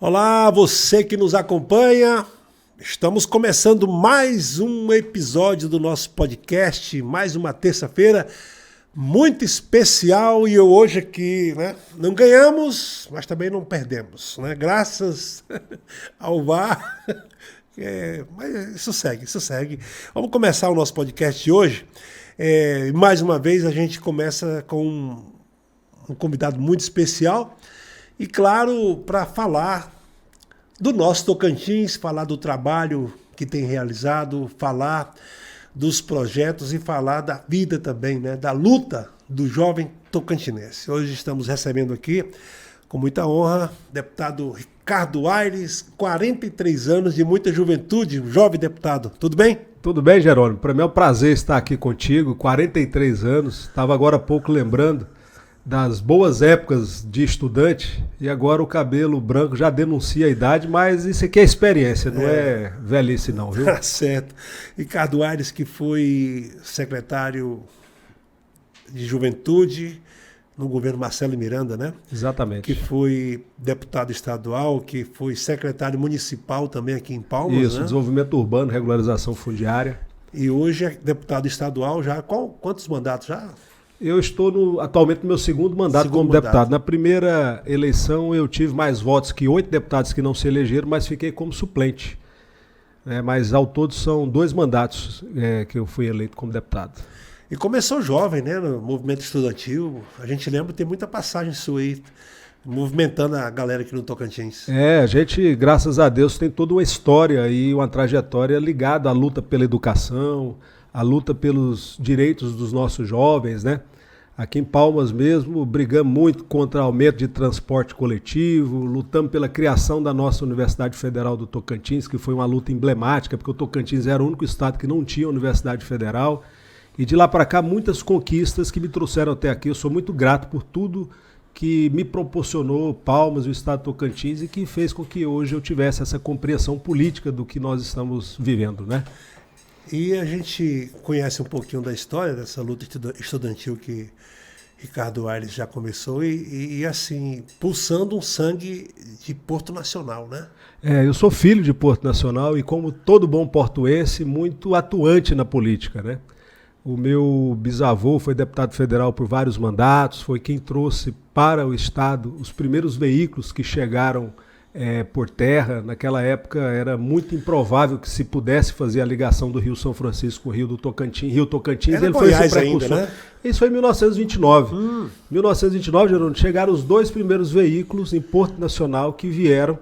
Olá, você que nos acompanha. Estamos começando mais um episódio do nosso podcast, mais uma terça-feira muito especial e eu hoje aqui, né? Não ganhamos, mas também não perdemos, né? Graças ao VAR. Mas isso segue. Vamos começar o nosso podcast de hoje. Mais uma vez a gente começa com um convidado muito especial e, claro, para falar do nosso Tocantins, falar do trabalho que tem realizado, falar dos projetos e falar da vida também, né? Da luta do jovem tocantinense. Hoje estamos recebendo aqui, com muita honra, deputado Ricardo Aires, 43 anos de muita juventude, um jovem deputado. Tudo bem? Tudo bem, Jerônimo. Para mim é um prazer estar aqui contigo, 43 anos. Estava agora há pouco lembrando das boas épocas de estudante e agora o cabelo branco já denuncia a idade, mas isso aqui é experiência, não é velhice não, viu? Tá certo. Ricardo Aires, que foi secretário de Juventude no governo Marcelo Miranda, né? Exatamente. Que foi deputado estadual, que foi secretário municipal também aqui em Palmas, Isso, né? Desenvolvimento Urbano, Regularização Fundiária. E hoje é deputado estadual já. Quantos mandatos já? Eu estou atualmente no meu segundo mandato como deputado. Na primeira eleição eu tive mais votos que 8 deputados que não se elegeram, mas fiquei como suplente. Mas ao todo são 2 mandatos que eu fui eleito como deputado. E começou jovem, né, no movimento estudantil. A gente lembra, tem muita passagem sua aí, movimentando a galera aqui no Tocantins. A gente, graças a Deus, tem toda uma história e uma trajetória ligada à luta pela educação, a luta pelos direitos dos nossos jovens, né? Aqui em Palmas mesmo, brigamos muito contra aumento de transporte coletivo, lutamos pela criação da nossa Universidade Federal do Tocantins, que foi uma luta emblemática, porque o Tocantins era o único estado que não tinha Universidade Federal. E de lá para cá, muitas conquistas que me trouxeram até aqui. Eu sou muito grato por tudo que me proporcionou Palmas e o estado do Tocantins e que fez com que hoje eu tivesse essa compreensão política do que nós estamos vivendo, né? E a gente conhece um pouquinho da história dessa luta estudantil que Ricardo Aires já começou e assim, pulsando um sangue de Porto Nacional, né? Eu sou filho de Porto Nacional e, como todo bom portuense, muito atuante na política, né? O meu bisavô foi deputado federal por vários mandatos, foi quem trouxe para o estado os primeiros veículos que chegaram por terra. Naquela época era muito improvável que se pudesse fazer a ligação do Rio São Francisco com o Rio do Tocantins. Rio Tocantins, era ele Goiás foi esse precursor. Ainda, né? Isso foi em 1929. 1929, Jerônimo, chegaram os 2 primeiros veículos em Porto Nacional que vieram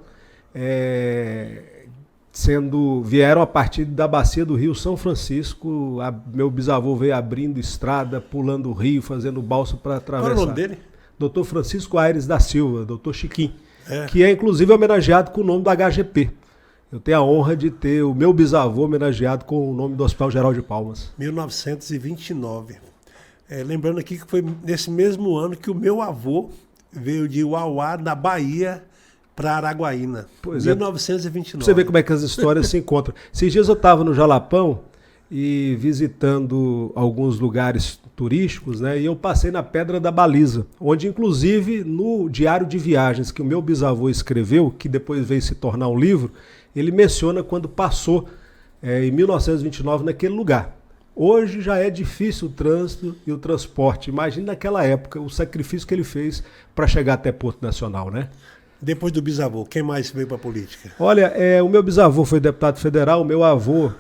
vieram a partir da bacia do Rio São Francisco. Meu bisavô veio abrindo estrada, pulando o rio, fazendo balsa para atravessar. Qual é o nome dele? Dr. Francisco Aires da Silva, Dr. Chiquim, que é inclusive homenageado com o nome do HGP. Eu tenho a honra de ter o meu bisavô homenageado com o nome do Hospital Geral de Palmas. 1929. Lembrando aqui que foi nesse mesmo ano que o meu avô veio de Uauá, na Bahia, para Araguaína. Pois 1929. Você vê como é que as histórias se encontram. Esses dias eu estava no Jalapão e visitando alguns lugares turísticos, né? E eu passei na Pedra da Baliza, onde inclusive no diário de viagens que o meu bisavô escreveu, que depois veio se tornar um livro, ele menciona quando passou em 1929 naquele lugar. Hoje já é difícil o trânsito e o transporte. Imagina naquela época o sacrifício que ele fez para chegar até Porto Nacional, né? Depois do bisavô, quem mais veio para a política? Olha, o meu bisavô foi deputado federal, o meu avô,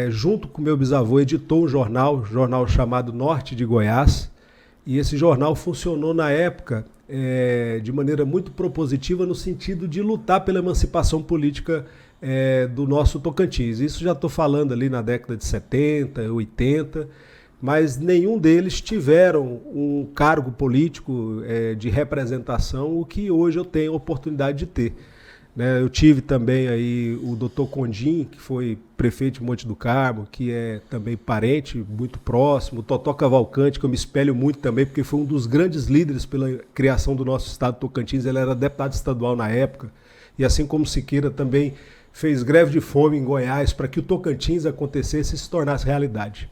junto com o meu bisavô, editou um jornal chamado Norte de Goiás, e esse jornal funcionou na época de maneira muito propositiva no sentido de lutar pela emancipação política do nosso Tocantins. Isso já estou falando ali na década de 70, 80, mas nenhum deles tiveram um cargo político de representação, o que hoje eu tenho a oportunidade de ter. Eu tive também aí o doutor Condim, que foi prefeito de Monte do Carmo, que é também parente muito próximo, o Totó Cavalcante, que eu me espelho muito também, porque foi um dos grandes líderes pela criação do nosso estado Tocantins. Ele era deputado estadual na época, e assim como Siqueira também fez greve de fome em Goiás para que o Tocantins acontecesse e se tornasse realidade.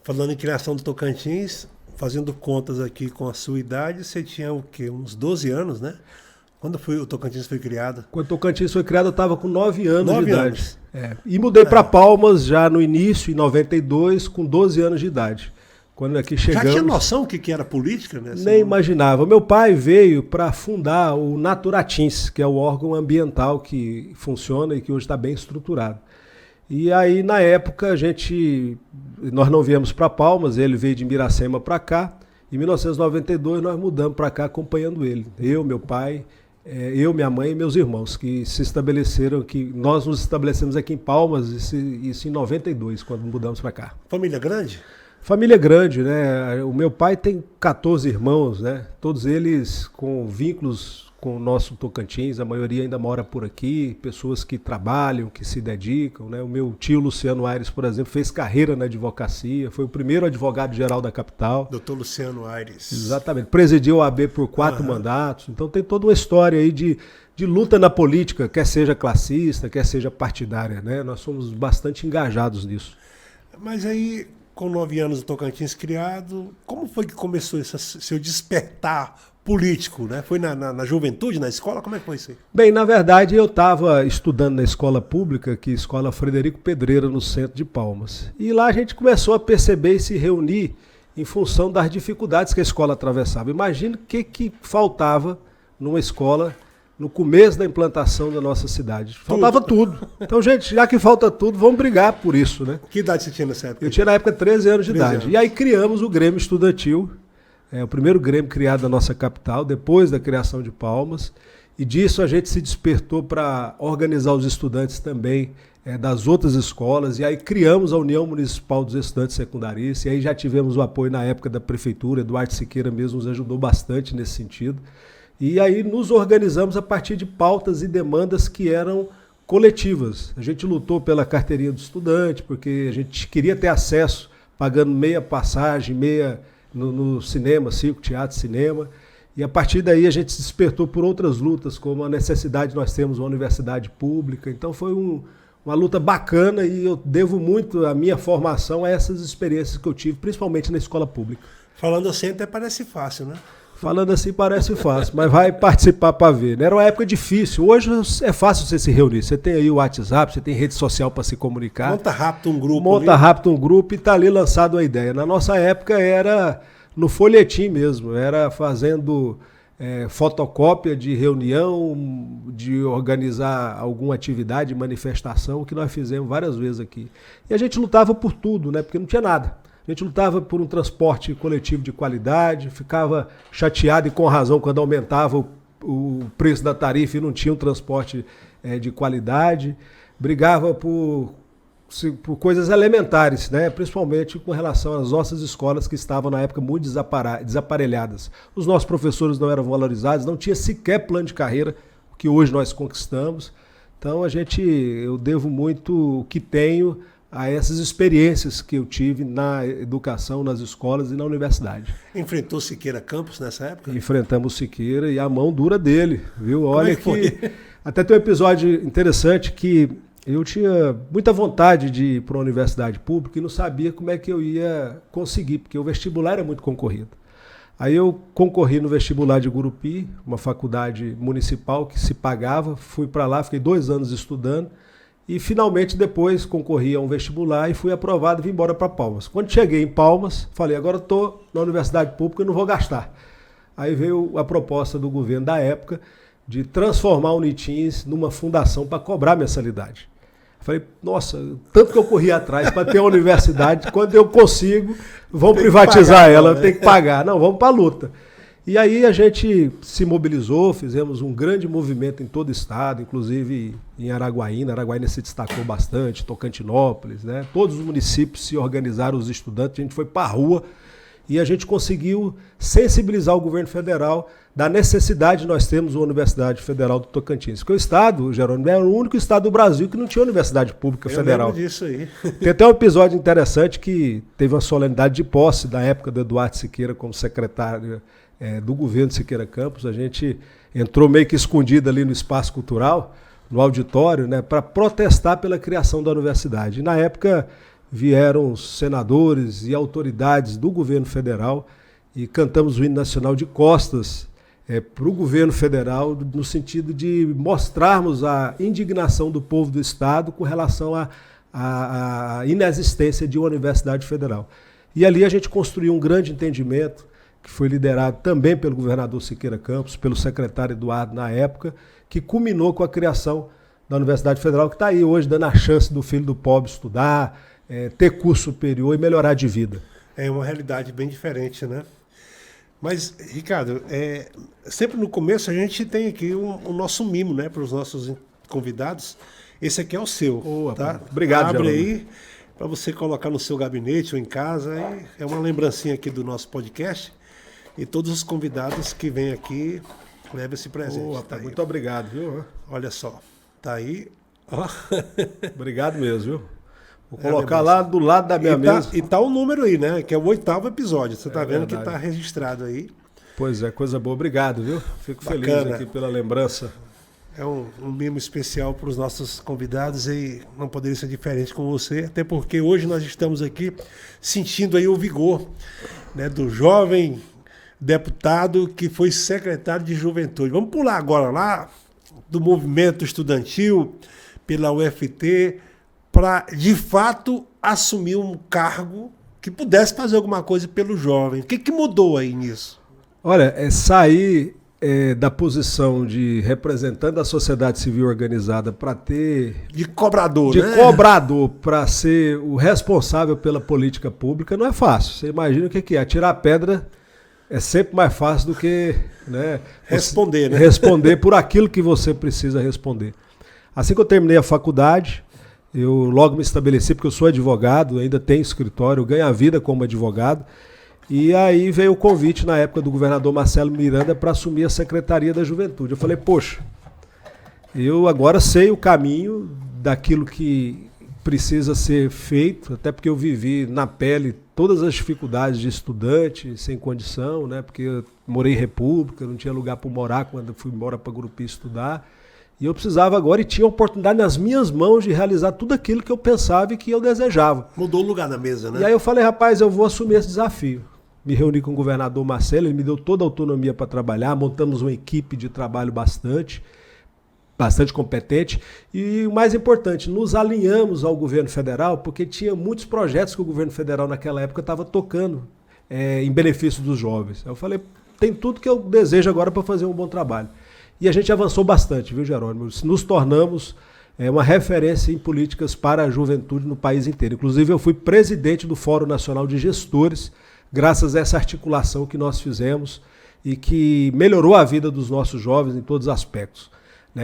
Falando em criação do Tocantins, fazendo contas aqui com a sua idade, você tinha o quê? Uns 12 anos, né? Quando o Tocantins foi criado? Quando o Tocantins foi criado, eu estava com 9 anos 9 de idade. anos. E mudei para Palmas já no início, em 92, com 12 anos de idade. Quando aqui chegamos... Já tinha noção do que era política, né? Nem imaginava. Meu pai veio para fundar o Naturatins, que é o órgão ambiental que funciona e que hoje está bem estruturado. E aí, na época, nós não viemos para Palmas, ele veio de Miracema para cá. Em 1992, nós mudamos para cá acompanhando ele. Eu, meu pai, minha mãe e meus irmãos, que se estabeleceram, nós nos estabelecemos aqui em Palmas, isso em 92, quando mudamos para cá. Família grande? Família grande, né? O meu pai tem 14 irmãos, né? Todos eles com vínculos com o nosso Tocantins, a maioria ainda mora por aqui, pessoas que trabalham, que se dedicam, né? O meu tio Luciano Aires, por exemplo, fez carreira na advocacia, foi o primeiro advogado-geral da capital. Doutor Luciano Aires. Exatamente, presidiu a OAB por 4 mandatos, então tem toda uma história aí de luta na política, quer seja classista, quer seja partidária, né? Nós somos bastante engajados nisso. Mas aí, com 9 anos do Tocantins criado, como foi que começou esse seu despertar político, né? Foi na juventude, na escola? Como é que foi isso aí? Bem, na verdade, eu estava estudando na escola pública, que é a Escola Frederico Pedreira, no centro de Palmas. E lá a gente começou a perceber e se reunir em função das dificuldades que a escola atravessava. Imagina o que faltava numa escola no começo da implantação da nossa cidade. Faltava tudo. Então, gente, já que falta tudo, vamos brigar por isso, né? Que idade você tinha nessa época? Eu tinha na época 13 anos de 13 idade. anos. E aí criamos o Grêmio Estudantil, o primeiro Grêmio criado na nossa capital, depois da criação de Palmas. E disso a gente se despertou para organizar os estudantes também das outras escolas. E aí criamos a União Municipal dos Estudantes Secundaristas. E aí já tivemos o apoio na época da prefeitura. Eduardo Siqueira mesmo nos ajudou bastante nesse sentido. E aí nos organizamos a partir de pautas e demandas que eram coletivas. A gente lutou pela carteirinha do estudante, porque a gente queria ter acesso, pagando meia passagem, meia no cinema, circo, teatro, cinema. E a partir daí a gente se despertou por outras lutas, como a necessidade de nós termos uma universidade pública. Então foi uma luta bacana e eu devo muito a minha formação a essas experiências que eu tive, principalmente na escola pública. Falando assim até parece fácil, né? Falando assim parece fácil, mas vai participar para ver, né? Era uma época difícil. Hoje é fácil você se reunir. Você tem aí o WhatsApp, você tem rede social para se comunicar. Monta rápido um grupo. Monta rápido um grupo e está ali lançado a ideia. Na nossa época era no folhetim mesmo, era fazendo fotocópia de reunião, de organizar alguma atividade, manifestação, que nós fizemos várias vezes aqui. E a gente lutava por tudo, né? Porque não tinha nada. A gente lutava por um transporte coletivo de qualidade, ficava chateado e com razão quando aumentava o preço da tarifa e não tinha um transporte de qualidade. Brigava por coisas elementares, né? Principalmente com relação às nossas escolas que estavam na época muito desaparelhadas. Os nossos professores não eram valorizados, não tinha sequer plano de carreira, que hoje nós conquistamos. Então eu devo muito o que tenho a essas experiências que eu tive na educação, nas escolas e na universidade. Enfrentou Siqueira Campos nessa época? Enfrentamos Siqueira e a mão dura dele, viu? Olha que até tem um episódio interessante que eu tinha muita vontade de ir para uma universidade pública e não sabia como é que eu ia conseguir, porque o vestibular era muito concorrido. Aí eu concorri no vestibular de Gurupi, uma faculdade municipal que se pagava, fui para lá, fiquei 2 anos estudando. E finalmente depois concorri a um vestibular e fui aprovado e vim embora para Palmas. Quando cheguei em Palmas, falei, agora estou na universidade pública e não vou gastar. Aí veio a proposta do governo da época de transformar o Unitins numa fundação para cobrar mensalidade. Falei, nossa, tanto que eu corri atrás para ter uma universidade, quando eu consigo, vão privatizar ela, eu tenho que pagar. Não, vamos para a luta. E aí a gente se mobilizou, fizemos um grande movimento em todo o estado, inclusive em Araguaína. Araguaína se destacou bastante, Tocantinópolis, né? Todos os municípios se organizaram, os estudantes, a gente foi para a rua e a gente conseguiu sensibilizar o governo federal da necessidade de nós termos uma Universidade Federal do Tocantins. Porque o estado, Jerônimo, era o único estado do Brasil que não tinha universidade pública federal. Eu lembro disso aí. Tem até um episódio interessante que teve uma solenidade de posse da época do Eduardo Siqueira como secretário do governo Siqueira Campos. A gente entrou meio que escondido ali no espaço cultural, no auditório, né, para protestar pela criação da universidade. E na época vieram senadores e autoridades do governo federal e cantamos o hino nacional de costas para o governo federal, no sentido de mostrarmos a indignação do povo do Estado com relação à inexistência de uma universidade federal. E ali a gente construiu um grande entendimento, que foi liderado também pelo governador Siqueira Campos, pelo secretário Eduardo na época, que culminou com a criação da Universidade Federal, que está aí hoje dando a chance do filho do pobre estudar, ter curso superior e melhorar de vida. É uma realidade bem diferente, né? Mas, Ricardo, sempre no começo a gente tem aqui o nosso mimo, né, para os nossos convidados. Esse aqui é o seu, tá? Obrigado, Abre Geraldo. aí para você colocar no seu gabinete ou em casa. E é uma lembrancinha aqui do nosso podcast. E todos os convidados que vêm aqui levam esse presente. Tá aí. Muito obrigado, viu? Olha só, tá aí. Ó. Obrigado mesmo, viu? Vou colocar lá do lado da minha mesa. E tá o número aí, né? Que é o 8º episódio. Você tá vendo verdade. que tá registrado aí. Pois é, coisa boa. Obrigado, viu? Fico feliz aqui pela lembrança. É um mimo especial para os nossos convidados e não poderia ser diferente com você, até porque hoje nós estamos aqui sentindo aí o vigor, né, do jovem deputado que foi secretário de Juventude. Vamos pular agora lá do movimento estudantil pela UFT para, de fato, assumir um cargo que pudesse fazer alguma coisa pelo jovem. O que mudou aí nisso? Olha, sair da posição de representante da sociedade civil organizada para ter... De cobrador, de né? cobrador para ser o responsável pela política pública não é fácil. Você imagina o que é. Atirar pedra é sempre mais fácil do que, né, responder, né? Responder por aquilo que você precisa responder. Assim que eu terminei a faculdade, eu logo me estabeleci, porque eu sou advogado, ainda tenho escritório, eu ganho a vida como advogado. E aí veio o convite na época do governador Marcelo Miranda para assumir a Secretaria da Juventude. Eu falei, poxa, eu agora sei o caminho daquilo que precisa ser feito, até porque eu vivi na pele todas as dificuldades de estudante, sem condição, né? Porque eu morei em república, não tinha lugar para morar quando eu fui embora para Gurupi estudar. E eu precisava agora e tinha a oportunidade nas minhas mãos de realizar tudo aquilo que eu pensava e que eu desejava. Mudou o lugar na mesa, né? E aí eu falei, rapaz, eu vou assumir esse desafio. Me reuni com o governador Marcelo, ele me deu toda a autonomia para trabalhar, montamos uma equipe de trabalho bastante competente e o mais importante, nos alinhamos ao governo federal porque tinha muitos projetos que o governo federal naquela época estava tocando em benefício dos jovens. Eu falei, tem tudo que eu desejo agora para fazer um bom trabalho. E a gente avançou bastante, viu, Jerônimo? Nos tornamos uma referência em políticas para a juventude no país inteiro. Inclusive eu fui presidente do Fórum Nacional de Gestores, graças a essa articulação que nós fizemos e que melhorou a vida dos nossos jovens em todos os aspectos.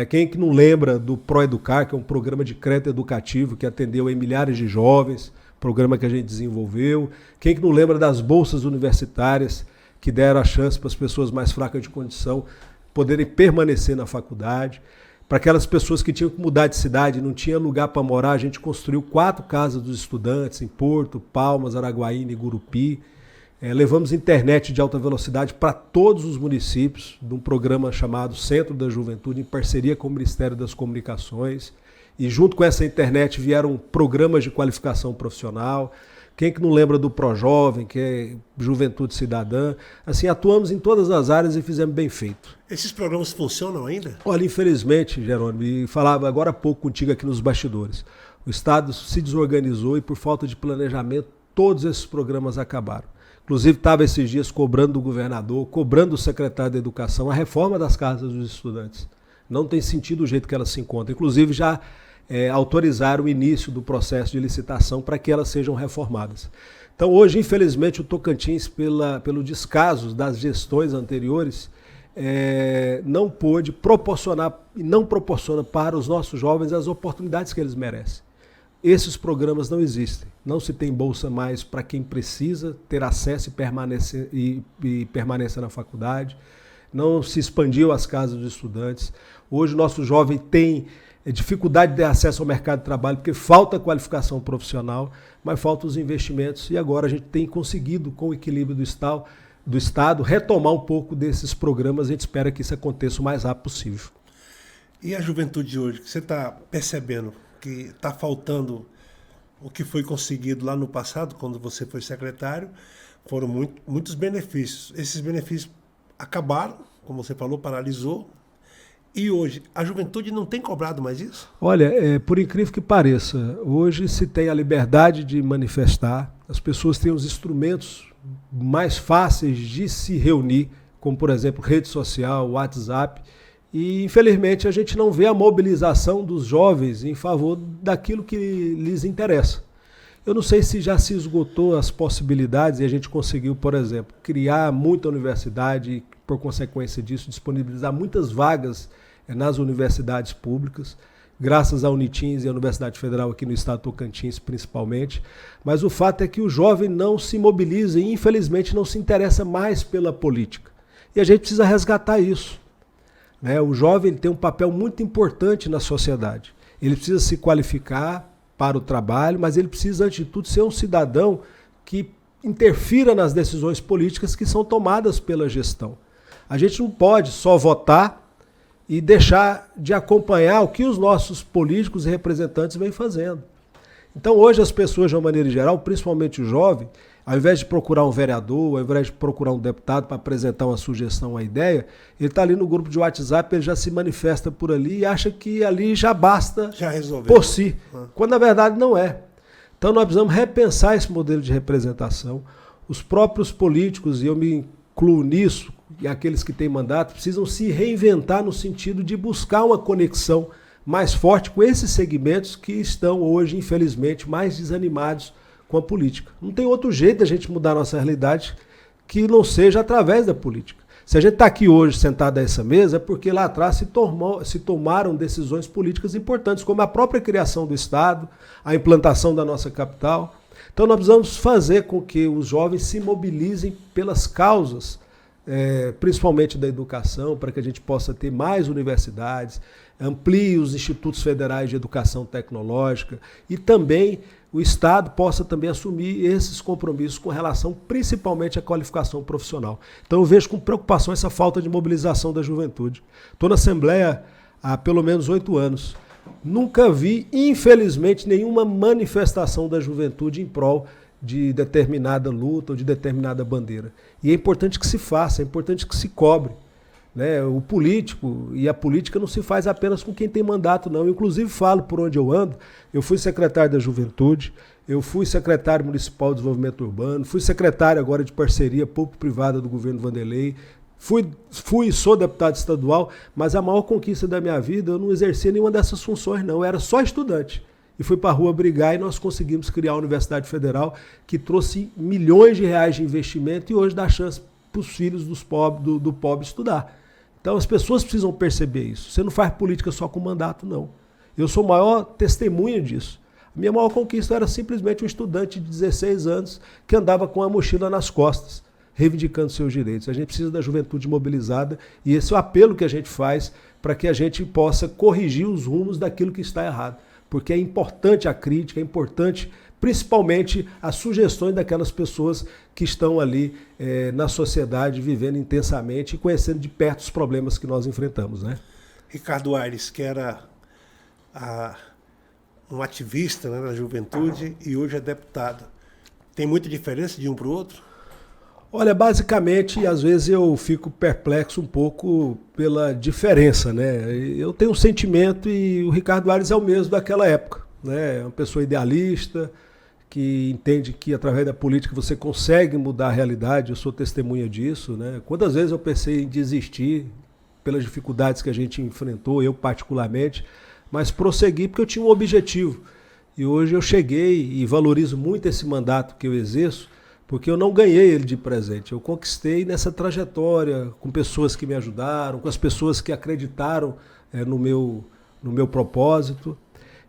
Quem que não lembra do ProEducar, que é um programa de crédito educativo que atendeu em milhares de jovens, programa que a gente desenvolveu. Quem que não lembra das bolsas universitárias que deram a chance para as pessoas mais fracas de condição poderem permanecer na faculdade. Para aquelas pessoas que tinham que mudar de cidade, não tinha lugar para morar, a gente construiu 4 casas dos estudantes em Porto, Palmas, Araguaína e Gurupi. Levamos internet de alta velocidade para todos os municípios, de um programa chamado Centro da Juventude, em parceria com o Ministério das Comunicações. E junto com essa internet vieram programas de qualificação profissional. Quem que não lembra do ProJovem, que é Juventude Cidadã? Assim, atuamos em todas as áreas e fizemos bem feito. Esses programas funcionam ainda? Olha, infelizmente, Jerônimo, e falava agora há pouco contigo aqui nos bastidores, o Estado se desorganizou e por falta de planejamento, todos esses programas acabaram. Inclusive, estava esses dias cobrando do governador, cobrando do secretário da Educação a reforma das casas dos estudantes. Não tem sentido o jeito que elas se encontram. Inclusive, já autorizaram o início do processo de licitação para que elas sejam reformadas. Então, hoje, infelizmente, o Tocantins, pelo descaso das gestões anteriores, não pôde proporcionar e não proporciona para os nossos jovens as oportunidades que eles merecem. Esses programas não existem. Não se tem bolsa mais para quem precisa ter acesso e permanecer na faculdade. Não se expandiu as casas dos estudantes. Hoje o nosso jovem tem dificuldade de ter acesso ao mercado de trabalho porque falta qualificação profissional, mas faltam os investimentos. E agora a gente tem conseguido, com o equilíbrio do Estado, retomar um pouco desses programas. A gente espera que isso aconteça o mais rápido possível. E a juventude de hoje, que você está percebendo que está faltando o que foi conseguido lá no passado, quando você foi secretário, foram muitos benefícios. Esses benefícios acabaram, como você falou, paralisou. E hoje, a juventude não tem cobrado mais isso? Olha, por incrível que pareça, hoje se tem a liberdade de manifestar, as pessoas têm os instrumentos mais fáceis de se reunir, como, por exemplo, rede social, WhatsApp, e, infelizmente, a gente não vê a mobilização dos jovens em favor daquilo que lhes interessa. Eu não sei se já se esgotou as possibilidades e a gente conseguiu, por exemplo, criar muita universidade e, por consequência disso, disponibilizar muitas vagas nas universidades públicas, graças à Unitins e à Universidade Federal aqui no estado do Tocantins, principalmente. Mas o fato é que o jovem não se mobiliza e, infelizmente, não se interessa mais pela política. E a gente precisa resgatar isso. O jovem tem um papel muito importante na sociedade. Ele precisa se qualificar para o trabalho, mas ele precisa, antes de tudo, ser um cidadão que interfira nas decisões políticas que são tomadas pela gestão. A gente não pode só votar e deixar de acompanhar o que os nossos políticos e representantes vêm fazendo. Então, hoje, as pessoas, de uma maneira geral, principalmente o jovem, ao invés de procurar um vereador, ao invés de procurar um deputado para apresentar uma sugestão, uma ideia, ele está ali no grupo de WhatsApp, ele já se manifesta por ali e acha que ali já basta por si, quando na verdade não é. Então nós precisamos repensar esse modelo de representação. Os próprios políticos, e eu me incluo nisso, e aqueles que têm mandato, precisam se reinventar no sentido de buscar uma conexão mais forte com esses segmentos que estão hoje, infelizmente, mais desanimados com a política. Não tem outro jeito da gente mudar a nossa realidade que não seja através da política. Se a gente está aqui hoje sentado a essa mesa é porque lá atrás se tomaram decisões políticas importantes, como a própria criação do Estado, a implantação da nossa capital. Então nós precisamos fazer com que os jovens se mobilizem pelas causas, principalmente da educação, para que a gente possa ter mais universidades, amplie os institutos federais de educação tecnológica e também o Estado possa também assumir esses compromissos com relação principalmente à qualificação profissional. Então eu vejo com preocupação essa falta de mobilização da juventude. Estou na Assembleia há pelo menos 8 anos. Nunca vi, infelizmente, nenhuma manifestação da juventude em prol de determinada luta ou de determinada bandeira. E é importante que se faça, é importante que se cobre. O político e a política não se faz apenas com quem tem mandato, não. Eu, inclusive, falo por onde eu ando. Eu fui secretário da Juventude, eu fui secretário municipal de desenvolvimento urbano, fui secretário agora de parceria público-privada do governo Vanderlei, fui e sou deputado estadual, mas a maior conquista da minha vida, eu não exercia nenhuma dessas funções, não. Eu era só estudante. E fui para a rua brigar e nós conseguimos criar a Universidade Federal, que trouxe milhões de reais de investimento e hoje dá chance para os filhos do pobre estudar. Então as pessoas precisam perceber isso. Você não faz política só com mandato, não. Eu sou o maior testemunha disso. A minha maior conquista era simplesmente um estudante de 16 anos que andava com a mochila nas costas, reivindicando seus direitos. A gente precisa da juventude mobilizada e esse é o apelo que a gente faz para que a gente possa corrigir os rumos daquilo que está errado. Porque é importante a crítica, é importante principalmente as sugestões daquelas pessoas que estão ali na sociedade, vivendo intensamente e conhecendo de perto os problemas que nós enfrentamos, né? Ricardo Aires, que era um ativista, né, na juventude e hoje é deputado. Tem muita diferença de um para o outro? Olha, basicamente, às vezes eu fico perplexo um pouco pela diferença, né? Eu tenho um sentimento e o Ricardo Aires é o mesmo daquela época, né? É uma pessoa idealista, que entende que através da política você consegue mudar a realidade, eu sou testemunha disso, né? Quantas vezes eu pensei em desistir pelas dificuldades que a gente enfrentou, eu particularmente, mas prossegui porque eu tinha um objetivo. E hoje eu cheguei e valorizo muito esse mandato que eu exerço, porque eu não ganhei ele de presente, eu conquistei nessa trajetória, com pessoas que me ajudaram, com as pessoas que acreditaram no meu propósito.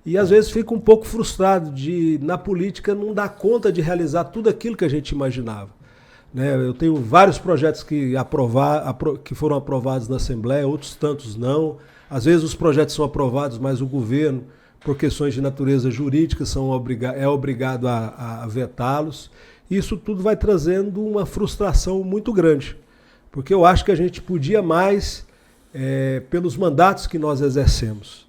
E às vezes fico um pouco frustrado de, na política, não dar conta de realizar tudo aquilo que a gente imaginava. Eu tenho vários projetos que foram aprovados na Assembleia, outros tantos não. Às vezes os projetos são aprovados, mas o governo, por questões de natureza jurídica, é obrigado a vetá-los. Isso tudo vai trazendo uma frustração muito grande, porque eu acho que a gente podia mais pelos mandatos que nós exercemos.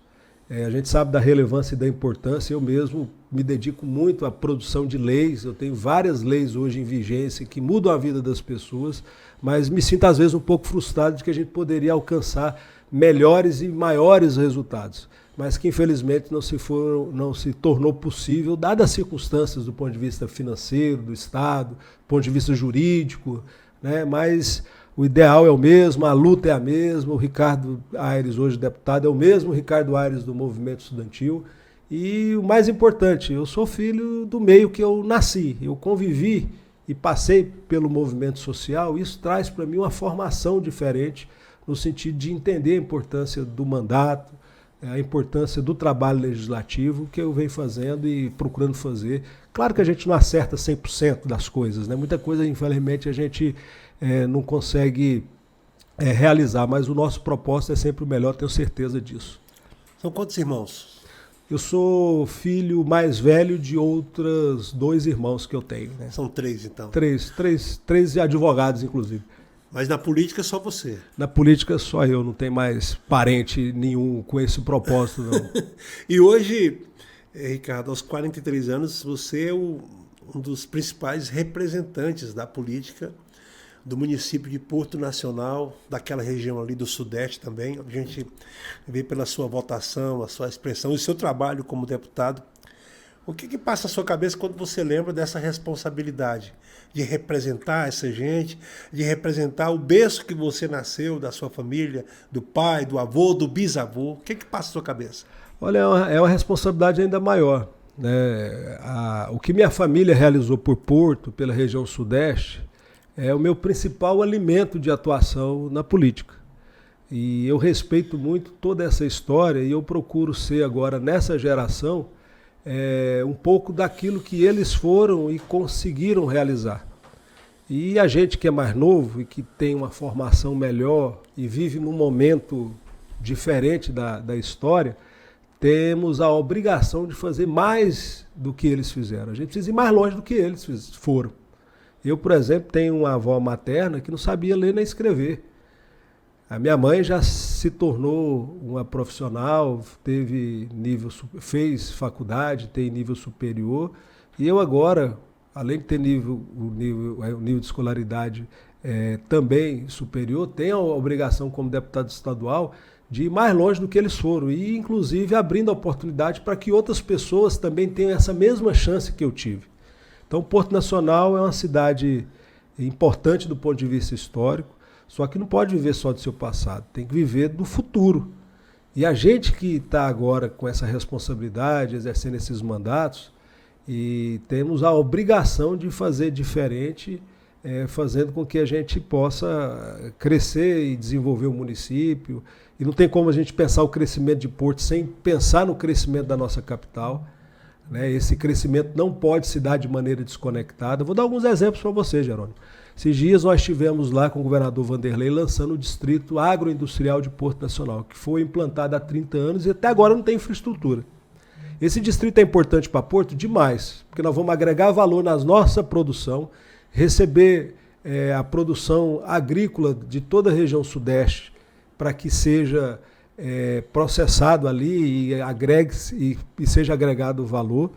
A gente sabe da relevância e da importância. Eu mesmo me dedico muito à produção de leis. Eu tenho várias leis hoje em vigência que mudam a vida das pessoas, mas me sinto às vezes um pouco frustrado de que a gente poderia alcançar melhores e maiores resultados, mas que infelizmente não se tornou possível, dadas as circunstâncias do ponto de vista financeiro, do Estado, do ponto de vista jurídico, né? Mas o ideal é o mesmo, a luta é a mesma, o Ricardo Aires, hoje deputado, é o mesmo Ricardo Aires do movimento estudantil. E o mais importante, eu sou filho do meio que eu nasci, eu convivi e passei pelo movimento social. Isso traz para mim uma formação diferente, no sentido de entender a importância do mandato, a importância do trabalho legislativo que eu venho fazendo e procurando fazer. Claro que a gente não acerta 100% das coisas, né? Muita coisa, infelizmente, a gente não consegue realizar, mas o nosso propósito é sempre o melhor, tenho certeza disso. São quantos irmãos? Eu sou filho mais velho de outros 2 irmãos que eu tenho, né? São 3, então? Três advogados, inclusive. Mas na política é só você? Na política só eu, não tem mais parente nenhum com esse propósito, não. E hoje, Ricardo, aos 43 anos, você é um dos principais representantes da política do município de Porto Nacional, daquela região ali do Sudeste também. A gente vê pela sua votação, a sua expressão e o seu trabalho como deputado. O que passa na sua cabeça quando você lembra dessa responsabilidade de representar essa gente, de representar o berço que você nasceu, da sua família, do pai, do avô, do bisavô? O que passa na sua cabeça? Olha, é uma responsabilidade ainda maior, né? O que minha família realizou por Porto, pela região Sudeste, é o meu principal alimento de atuação na política. E eu respeito muito toda essa história e eu procuro ser agora, nessa geração, um pouco daquilo que eles foram e conseguiram realizar. E a gente que é mais novo e que tem uma formação melhor e vive num momento diferente da história, temos a obrigação de fazer mais do que eles fizeram. A gente precisa ir mais longe do que eles foram. Eu, por exemplo, tenho uma avó materna que não sabia ler nem escrever. A minha mãe já se tornou uma profissional, fez faculdade, tem nível superior. E eu agora, além de ter o nível de escolaridade também superior, tenho a obrigação como deputado estadual de ir mais longe do que eles foram. E, inclusive, abrindo a oportunidade para que outras pessoas também tenham essa mesma chance que eu tive. Então, Porto Nacional é uma cidade importante do ponto de vista histórico, só que não pode viver só do seu passado, tem que viver do futuro. E a gente que está agora com essa responsabilidade, exercendo esses mandatos, e temos a obrigação de fazer diferente, fazendo com que a gente possa crescer e desenvolver o município. E não tem como a gente pensar o crescimento de Porto sem pensar no crescimento da nossa capital. Esse crescimento não pode se dar de maneira desconectada. Vou dar alguns exemplos para você, Jerônimo. Esses dias nós estivemos lá com o governador Vanderlei lançando o Distrito Agroindustrial de Porto Nacional, que foi implantado há 30 anos e até agora não tem infraestrutura. Esse distrito é importante para Porto demais, porque nós vamos agregar valor na nossa produção, receber a produção agrícola de toda a região Sudeste para que seja processado ali e seja agregado valor.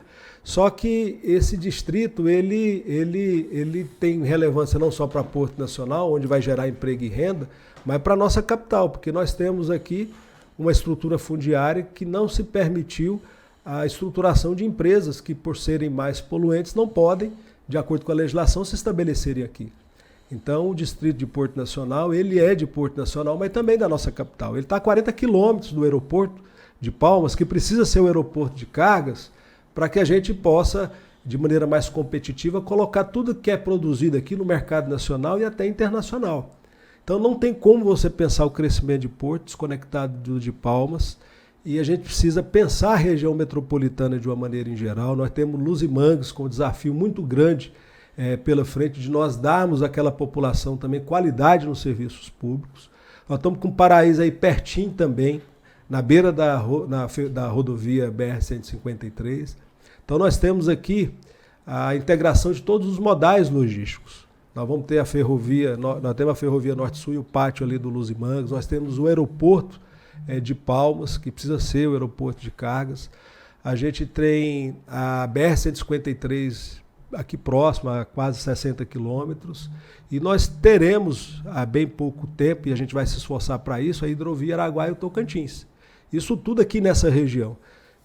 Só que esse distrito ele tem relevância não só para Porto Nacional, onde vai gerar emprego e renda, mas para a nossa capital, porque nós temos aqui uma estrutura fundiária que não se permitiu a estruturação de empresas que, por serem mais poluentes, não podem, de acordo com a legislação, se estabelecerem aqui. Então, o distrito de Porto Nacional, ele é de Porto Nacional, mas também da nossa capital. Ele está a 40 quilômetros do aeroporto de Palmas, que precisa ser o aeroporto de cargas, para que a gente possa, de maneira mais competitiva, colocar tudo que é produzido aqui no mercado nacional e até internacional. Então, não tem como você pensar o crescimento de Porto desconectado do de Palmas, e a gente precisa pensar a região metropolitana de uma maneira em geral. Nós temos Luzimangues com um desafio muito grande pela frente de nós darmos àquela população também qualidade nos serviços públicos. Nós estamos com Paraíso aí pertinho também, na beira da rodovia BR-153. Então nós temos aqui a integração de todos os modais logísticos. Nós vamos ter nós temos a ferrovia Norte-Sul e o pátio ali do Luzimangues, nós temos o aeroporto de Palmas, que precisa ser o aeroporto de cargas. A gente tem a BR-153 aqui próximo, a quase 60 quilômetros, e nós teremos, há bem pouco tempo, e a gente vai se esforçar para isso, a hidrovia Araguaia-Tocantins. Isso tudo aqui nessa região.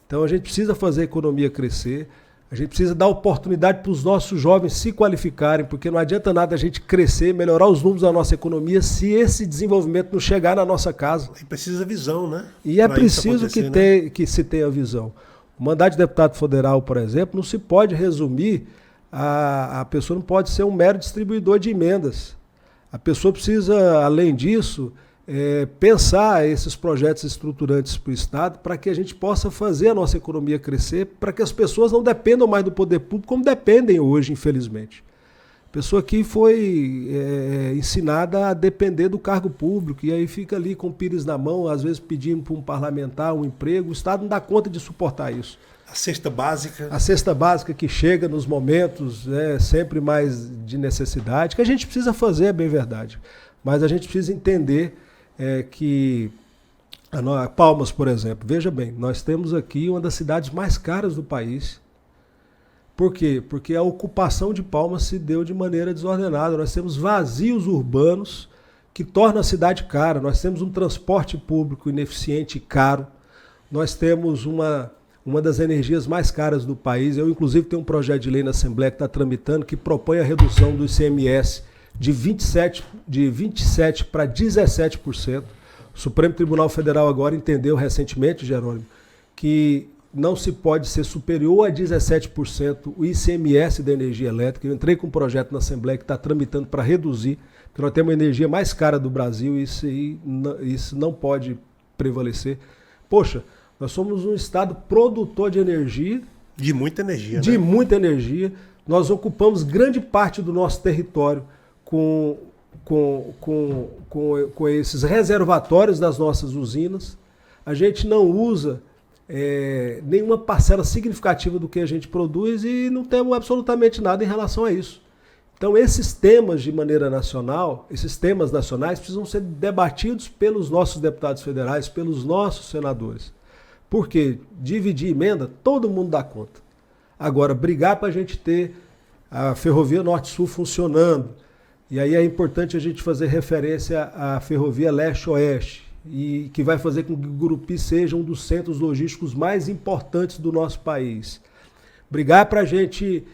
Então a gente precisa fazer a economia crescer, a gente precisa dar oportunidade para os nossos jovens se qualificarem, porque não adianta nada a gente crescer, melhorar os números da nossa economia, se esse desenvolvimento não chegar na nossa casa. E precisa visão, né? E é preciso que se tenha visão. O mandato de deputado federal, por exemplo, não se pode resumir, a pessoa não pode ser um mero distribuidor de emendas. A pessoa precisa, além disso, pensar esses projetos estruturantes para o Estado para que a gente possa fazer a nossa economia crescer, para que as pessoas não dependam mais do poder público como dependem hoje, infelizmente. A pessoa aqui foi ensinada a depender do cargo público e aí fica ali com o pires na mão, às vezes pedindo para um parlamentar um emprego. O Estado não dá conta de suportar isso. A cesta básica. A cesta básica que chega nos momentos sempre mais de necessidade, que a gente precisa fazer, é bem verdade. Mas a gente precisa entender que Palmas, por exemplo, veja bem, nós temos aqui uma das cidades mais caras do país. Por quê? Porque a ocupação de Palmas se deu de maneira desordenada. Nós temos vazios urbanos que tornam a cidade cara. Nós temos um transporte público ineficiente e caro. Nós temos uma das energias mais caras do país. Eu, inclusive, tenho um projeto de lei na Assembleia que está tramitando que propõe a redução do ICMS de 27% para 17%. O Supremo Tribunal Federal agora entendeu recentemente, Jerônimo, que não se pode ser superior a 17% o ICMS da energia elétrica. Eu entrei com um projeto na Assembleia que está tramitando para reduzir, porque nós temos a energia mais cara do Brasil e isso não pode prevalecer. Poxa, nós somos um estado produtor de energia. De muita energia, De muita energia. Nós ocupamos grande parte do nosso território com esses reservatórios das nossas usinas. A gente não usa nenhuma parcela significativa do que a gente produz e não temos absolutamente nada em relação a isso. Então esses temas de maneira nacional, esses temas nacionais precisam ser debatidos pelos nossos deputados federais, pelos nossos senadores. Porque dividir emenda, todo mundo dá conta. Agora, brigar para a gente ter a Ferrovia Norte-Sul funcionando, e aí é importante a gente fazer referência à Ferrovia Leste-Oeste, e que vai fazer com que o Gurupi seja um dos centros logísticos mais importantes do nosso país. Brigar para a gente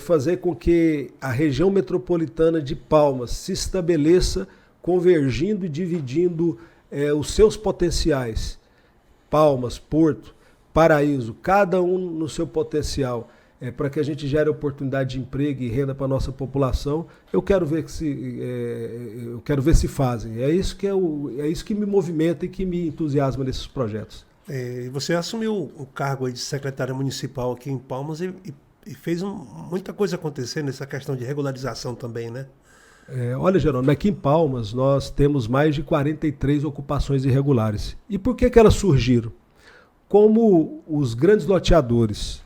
fazer com que a região metropolitana de Palmas se estabeleça convergindo e dividindo os seus potenciais. Palmas, Porto, Paraíso, cada um no seu potencial, para que a gente gere oportunidade de emprego e renda para a nossa população. Eu quero ver se fazem. É isso que me movimenta e que me entusiasma nesses projetos. Você assumiu o cargo aí de secretário municipal aqui em Palmas e fez muita coisa acontecer nessa questão de regularização também, né? Olha, Jerônimo, aqui em Palmas nós temos mais de 43 ocupações irregulares. E por que elas surgiram? Como os grandes loteadores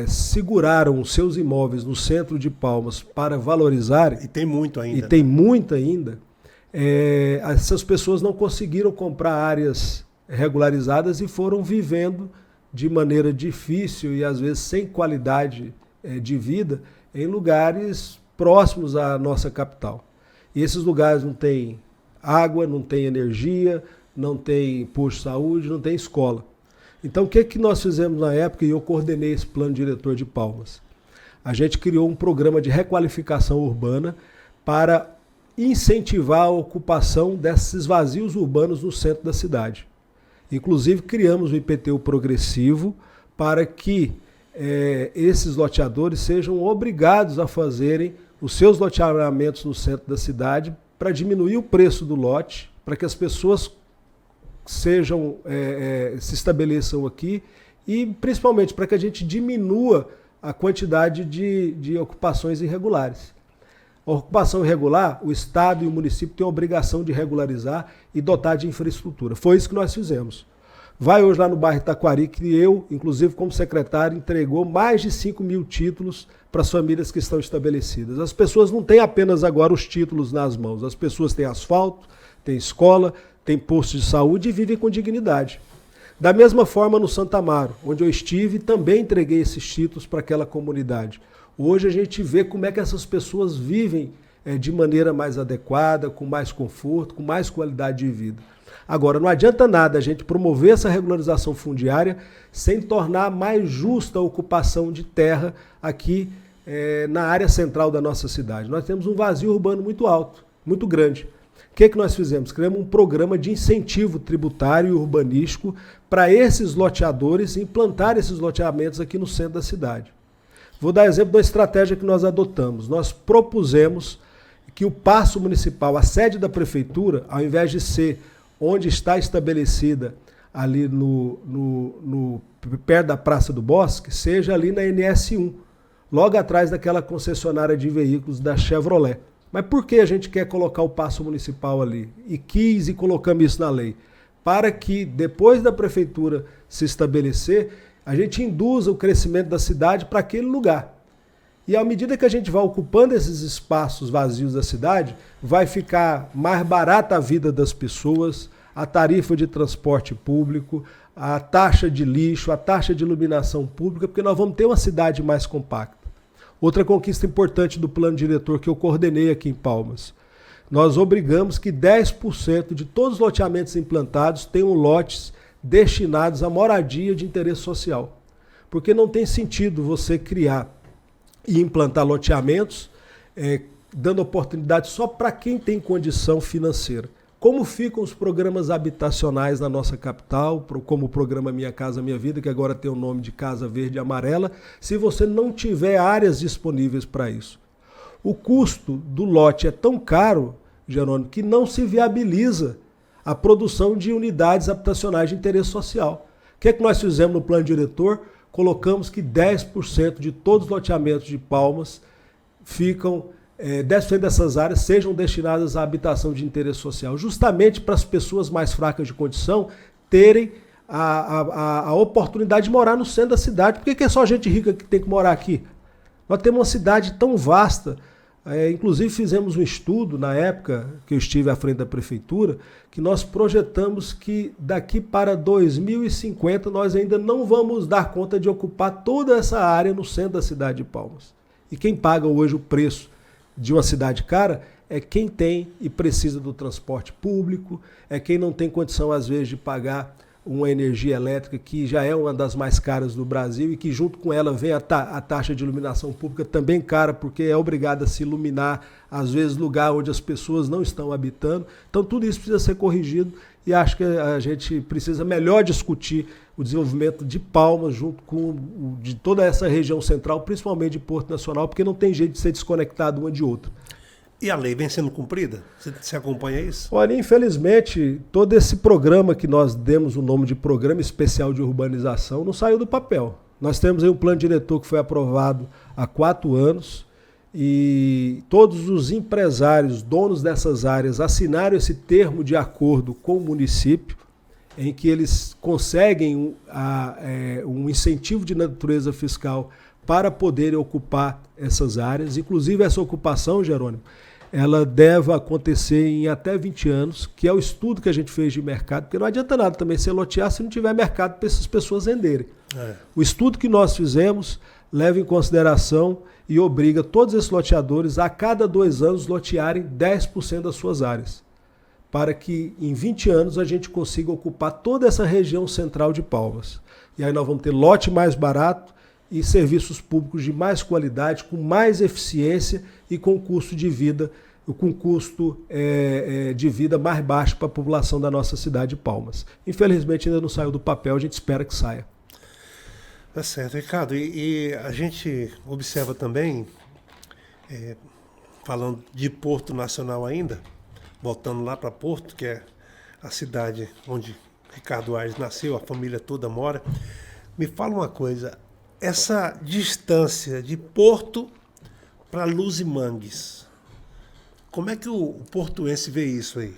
seguraram os seus imóveis no centro de Palmas para valorizar, e tem muito ainda. Essas pessoas não conseguiram comprar áreas regularizadas e foram vivendo de maneira difícil e às vezes sem qualidade de vida em lugares próximos à nossa capital. E esses lugares não têm água, não têm energia, não tem posto de saúde, não tem escola. Então o que nós fizemos na época, e eu coordenei esse plano diretor de Palmas? A gente criou um programa de requalificação urbana para incentivar a ocupação desses vazios urbanos no centro da cidade. Inclusive criamos o IPTU progressivo para que esses loteadores sejam obrigados a fazerem os seus loteamentos no centro da cidade para diminuir o preço do lote, para que as pessoas se estabeleçam aqui e principalmente para que a gente diminua a quantidade de ocupações irregulares. A ocupação irregular, o Estado e o município têm a obrigação de regularizar e dotar de infraestrutura. Foi isso que nós fizemos. Vai hoje lá no bairro Taquari, que eu, inclusive como secretário, entregou mais de 5 mil títulos para as famílias que estão estabelecidas. As pessoas não têm apenas agora os títulos nas mãos, as pessoas têm asfalto, têm escola, têm postos de saúde e vivem com dignidade. Da mesma forma no Santo Amaro, onde eu estive, também entreguei esses títulos para aquela comunidade. Hoje a gente vê como é que essas pessoas vivem de maneira mais adequada, com mais conforto, com mais qualidade de vida. Agora, não adianta nada a gente promover essa regularização fundiária sem tornar mais justa a ocupação de terra aqui na área central da nossa cidade. Nós temos um vazio urbano muito alto, muito grande. O que nós fizemos? Criamos um programa de incentivo tributário e urbanístico para esses loteadores implantar esses loteamentos aqui no centro da cidade. Vou dar exemplo de uma estratégia que nós adotamos. Nós propusemos que o paço municipal, a sede da prefeitura, ao invés de ser onde está estabelecida ali perto da Praça do Bosque, seja ali na NS1, logo atrás daquela concessionária de veículos da Chevrolet. Mas por que a gente quer colocar o paço municipal ali? E colocamos isso na lei? Para que, depois da prefeitura se estabelecer, a gente induza o crescimento da cidade para aquele lugar. E à medida que a gente vai ocupando esses espaços vazios da cidade, vai ficar mais barata a vida das pessoas, a tarifa de transporte público, a taxa de lixo, a taxa de iluminação pública, porque nós vamos ter uma cidade mais compacta. Outra conquista importante do plano diretor que eu coordenei aqui em Palmas. Nós obrigamos que 10% de todos os loteamentos implantados tenham lotes destinados à moradia de interesse social. Porque não tem sentido você criar e implantar loteamentos dando oportunidade só para quem tem condição financeira. Como ficam os programas habitacionais na nossa capital, como o programa Minha Casa Minha Vida, que agora tem o nome de Casa Verde e Amarela, se você não tiver áreas disponíveis para isso? O custo do lote é tão caro, Jerônimo, que não se viabiliza a produção de unidades habitacionais de interesse social. O que é que nós fizemos no plano diretor? Colocamos que 10% de todos os loteamentos de Palmas ficam 10% dessas áreas sejam destinadas à habitação de interesse social, justamente para as pessoas mais fracas de condição terem a oportunidade de morar no centro da cidade. Por que é só gente rica que tem que morar aqui? Nós temos uma cidade tão vasta, inclusive fizemos um estudo na época que eu estive à frente da prefeitura, que nós projetamos que daqui para 2050 nós ainda não vamos dar conta de ocupar toda essa área no centro da cidade de Palmas. E quem paga hoje o preço de uma cidade cara é quem tem e precisa do transporte público, é quem não tem condição, às vezes, de pagar uma energia elétrica que já é uma das mais caras do Brasil e que junto com ela vem a taxa de iluminação pública também cara, porque é obrigada a se iluminar, às vezes, lugar onde as pessoas não estão habitando. Então tudo isso precisa ser corrigido e acho que a gente precisa melhor discutir o desenvolvimento de Palmas junto com de toda essa região central, principalmente de Porto Nacional, porque não tem jeito de ser desconectado uma de outra. E a lei vem sendo cumprida? Você acompanha isso? Olha, infelizmente, todo esse programa que nós demos o nome de Programa Especial de Urbanização não saiu do papel. Nós temos aí um plano diretor que foi aprovado há 4 anos e todos os empresários, donos dessas áreas, assinaram esse termo de acordo com o município, em que eles conseguem um incentivo de natureza fiscal para poderem ocupar essas áreas. Inclusive, essa ocupação, Jerônimo, ela deve acontecer em até 20 anos, que é o estudo que a gente fez de mercado, porque não adianta nada também ser lotear se não tiver mercado para essas pessoas venderem. O estudo que nós fizemos leva em consideração e obriga todos esses loteadores a cada 2 anos lotearem 10% das suas áreas, para que em 20 anos a gente consiga ocupar toda essa região central de Palmas. E aí nós vamos ter lote mais barato e serviços públicos de mais qualidade, com mais eficiência e com custo de vida, de vida mais baixo para a população da nossa cidade de Palmas. Infelizmente ainda não saiu do papel, a gente espera que saia. Tá certo, Ricardo. E a gente observa também, falando de Porto Nacional ainda, voltando lá para Porto, que é a cidade onde Ricardo Aires nasceu, a família toda mora. Me fala uma coisa, essa distância de Porto para Luzimangues, como é que o portuense vê isso aí?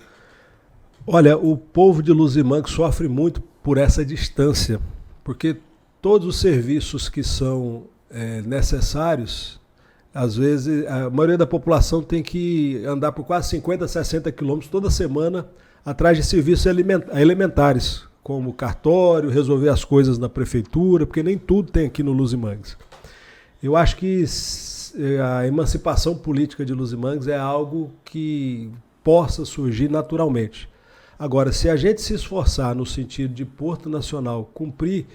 Olha, o povo de Luzimangues sofre muito por essa distância, porque todos os serviços que são necessários, às vezes a maioria da população tem que andar por quase 50, 60 quilômetros toda semana atrás de serviços elementares, como cartório, resolver as coisas na prefeitura, porque nem tudo tem aqui no Luzimangues. Eu acho que a emancipação política de Luzimangues é algo que possa surgir naturalmente. Agora, se a gente se esforçar no sentido de Porto Nacional cumprir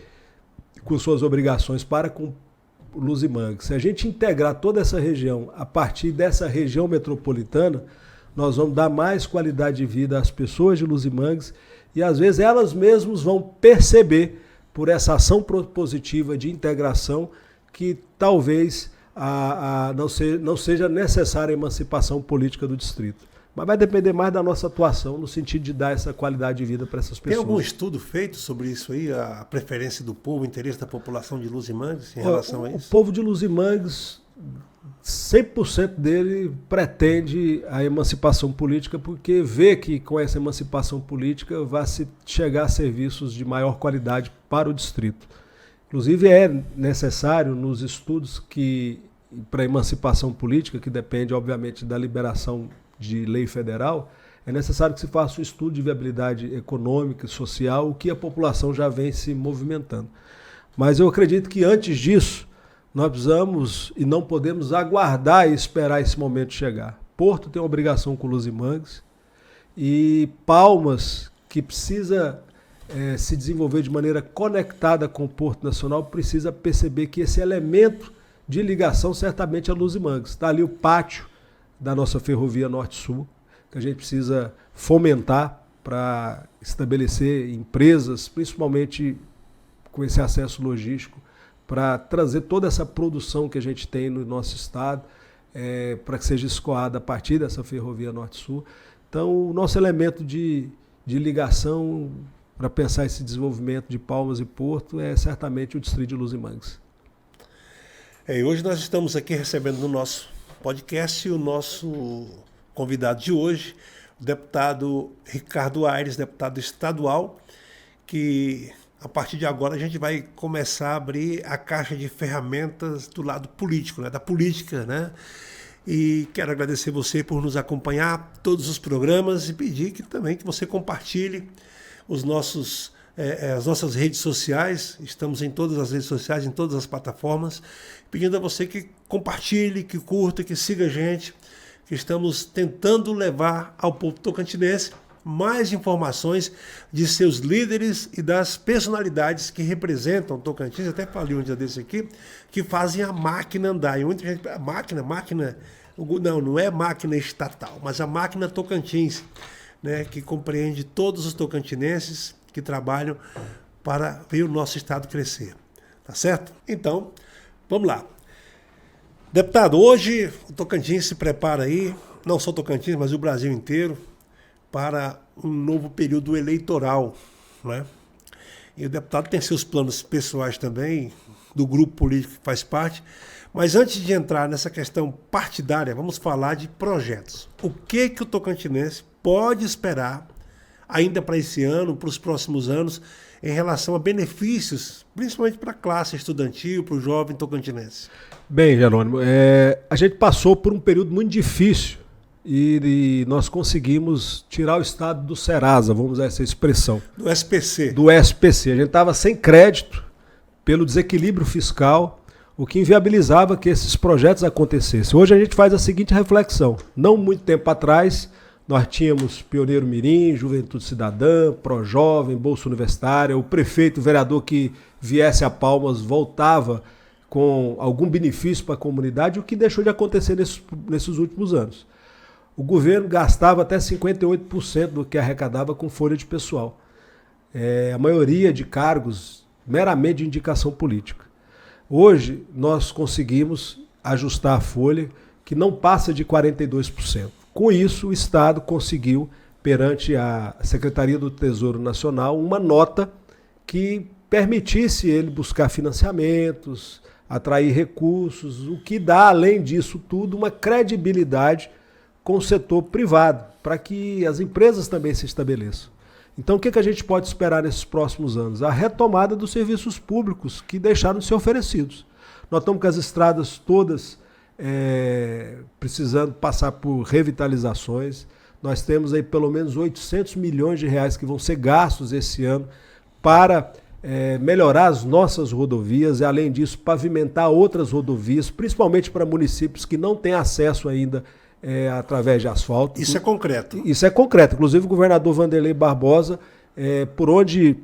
com suas obrigações para com Luzimangues, se a gente integrar toda essa região a partir dessa região metropolitana, nós vamos dar mais qualidade de vida às pessoas de Luzimangues e às vezes elas mesmas vão perceber por essa ação propositiva de integração que talvez não seja necessária a emancipação política do distrito. Mas vai depender mais da nossa atuação no sentido de dar essa qualidade de vida para essas pessoas. Tem algum estudo feito sobre isso aí, a preferência do povo, o interesse da população de Luzimangues em relação a isso? O povo de Luzimangues, 100% dele pretende a emancipação política porque vê que com essa emancipação política vai se chegar a serviços de maior qualidade para o distrito. Inclusive é necessário nos estudos para a emancipação política, que depende obviamente da liberação de lei federal, é necessário que se faça um estudo de viabilidade econômica e social, o que a população já vem se movimentando. Mas eu acredito que antes disso, nós precisamos e não podemos aguardar e esperar esse momento chegar. Porto tem uma obrigação com Luzimangues e Palmas, que precisa se desenvolver de maneira conectada com o Porto Nacional, precisa perceber que esse elemento de ligação certamente é Luzimangues. Está ali o pátio da nossa ferrovia Norte-Sul, que a gente precisa fomentar para estabelecer empresas, principalmente com esse acesso logístico, para trazer toda essa produção que a gente tem no nosso estado, para que seja escoada a partir dessa ferrovia Norte-Sul. Então, o nosso elemento de ligação para pensar esse desenvolvimento de Palmas e Porto é certamente o distrito de Luzimangues. Hoje nós estamos aqui recebendo no nosso podcast o nosso convidado de hoje, o deputado Ricardo Aires, deputado estadual, que a partir de agora a gente vai começar a abrir a caixa de ferramentas do lado político, né, da política, né? E quero agradecer você por nos acompanhar todos os programas e pedir também que você compartilhe as nossas redes sociais. Estamos em todas as redes sociais, em todas as plataformas, pedindo a você que compartilhe, que curta, que siga a gente, que estamos tentando levar ao povo tocantinense mais informações de seus líderes e das personalidades que representam Tocantins. Eu até falei um dia desse aqui, que fazem a máquina andar. E muita gente, não é máquina estatal, mas a máquina Tocantins, né, que compreende todos os tocantinenses que trabalham para ver o nosso estado crescer. Tá certo? Então, vamos lá. Deputado, hoje o Tocantins se prepara aí, não só o Tocantins, mas o Brasil inteiro, para um novo período eleitoral, né? E o deputado tem seus planos pessoais também, do grupo político que faz parte. Mas antes de entrar nessa questão partidária, vamos falar de projetos. O que o tocantinense pode esperar ainda para esse ano, para os próximos anos, em relação a benefícios, principalmente para a classe estudantil, para o jovem tocantinense? Bem, Jerônimo, a gente passou por um período muito difícil e nós conseguimos tirar o estado do Serasa, vamos usar essa expressão. Do SPC. Do SPC. A gente estava sem crédito pelo desequilíbrio fiscal, o que inviabilizava que esses projetos acontecessem. Hoje a gente faz a seguinte reflexão. Não muito tempo atrás, nós tínhamos Pioneiro Mirim, Juventude Cidadã, Projovem, Bolsa Universitária, o prefeito, o vereador que viesse a Palmas voltava com algum benefício para a comunidade, o que deixou de acontecer nesses últimos anos. O governo gastava até 58% do que arrecadava com folha de pessoal. A maioria de cargos meramente de indicação política. Hoje nós conseguimos ajustar a folha, que não passa de 42%. Com isso, o Estado conseguiu, perante a Secretaria do Tesouro Nacional, uma nota que permitisse ele buscar financiamentos, atrair recursos, o que dá, além disso tudo, uma credibilidade com o setor privado, para que as empresas também se estabeleçam. Então, o que a gente pode esperar nesses próximos anos? A retomada dos serviços públicos que deixaram de ser oferecidos. Nós estamos com as estradas todas precisando passar por revitalizações. Nós temos aí pelo menos 800 milhões de reais que vão ser gastos esse ano para melhorar as nossas rodovias e, além disso, pavimentar outras rodovias, principalmente para municípios que não têm acesso ainda através de asfalto. Isso é concreto? Isso é concreto. Inclusive o governador Wanderlei Barbosa, por onde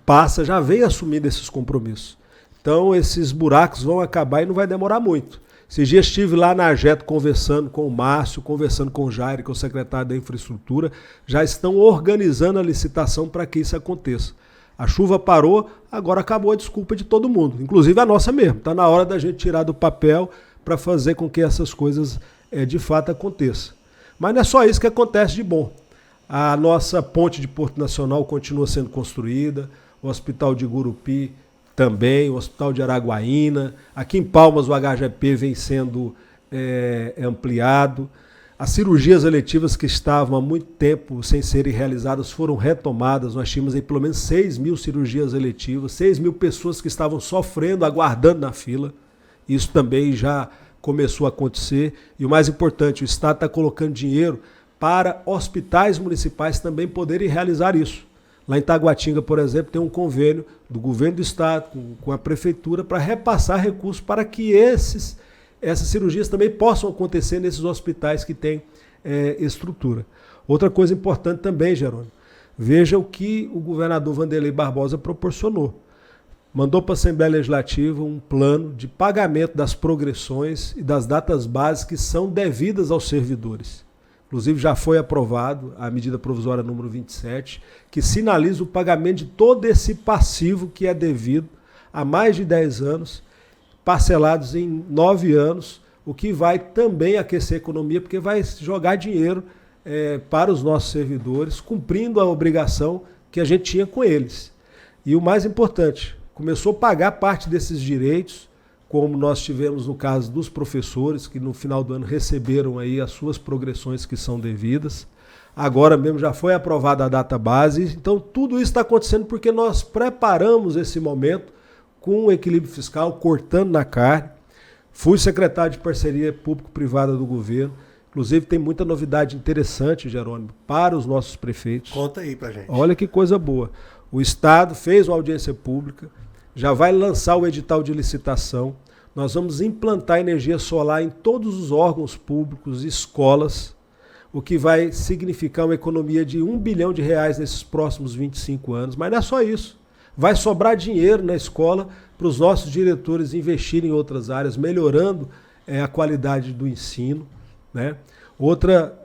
passa, já vem assumindo esses compromissos. Então esses buracos vão acabar e não vai demorar muito. Esses dias estive lá na AGETO conversando com o Márcio, conversando com o Jair, que é o secretário da Infraestrutura, já estão organizando a licitação para que isso aconteça. A chuva parou, agora acabou a desculpa de todo mundo, inclusive a nossa mesmo. Está na hora da gente tirar do papel para fazer com que essas coisas de fato aconteçam. Mas não é só isso que acontece de bom. A nossa ponte de Porto Nacional continua sendo construída, o Hospital de Gurupi também, o Hospital de Araguaína, aqui em Palmas o HGP vem sendo ampliado. As cirurgias eletivas que estavam há muito tempo sem serem realizadas foram retomadas. Nós tínhamos aí pelo menos 6 mil cirurgias eletivas, 6 mil pessoas que estavam sofrendo, aguardando na fila. Isso também já começou a acontecer. E o mais importante, o Estado está colocando dinheiro para hospitais municipais também poderem realizar isso. Lá em Taguatinga, por exemplo, tem um convênio do governo do Estado com a prefeitura para repassar recursos para que essas cirurgias também possam acontecer nesses hospitais que têm estrutura. Outra coisa importante também, Jerônimo, veja o que o governador Wanderlei Barbosa proporcionou. Mandou para a Assembleia Legislativa um plano de pagamento das progressões e das datas básicas que são devidas aos servidores. Inclusive já foi aprovado a medida provisória número 27, que sinaliza o pagamento de todo esse passivo que é devido há mais de 10 anos, parcelados em 9 anos, o que vai também aquecer a economia, porque vai jogar dinheiro para os nossos servidores, cumprindo a obrigação que a gente tinha com eles. E o mais importante, começou a pagar parte desses direitos, como nós tivemos no caso dos professores, que no final do ano receberam aí as suas progressões que são devidas. Agora mesmo já foi aprovada a data base. Então tudo isso está acontecendo porque nós preparamos esse momento com o equilíbrio fiscal, cortando na carne. Fui secretário de parceria público-privada do governo. Inclusive tem muita novidade interessante, Jerônimo, para os nossos prefeitos. Conta aí pra gente. Olha que coisa boa. O Estado fez uma audiência pública, já vai lançar o edital de licitação. Nós vamos implantar energia solar em todos os órgãos públicos e escolas, o que vai significar uma economia de R$1 bilhão nesses próximos 25 anos. Mas não é só isso. Vai sobrar dinheiro na escola para os nossos diretores investirem em outras áreas, melhorando a qualidade do ensino, né? Outra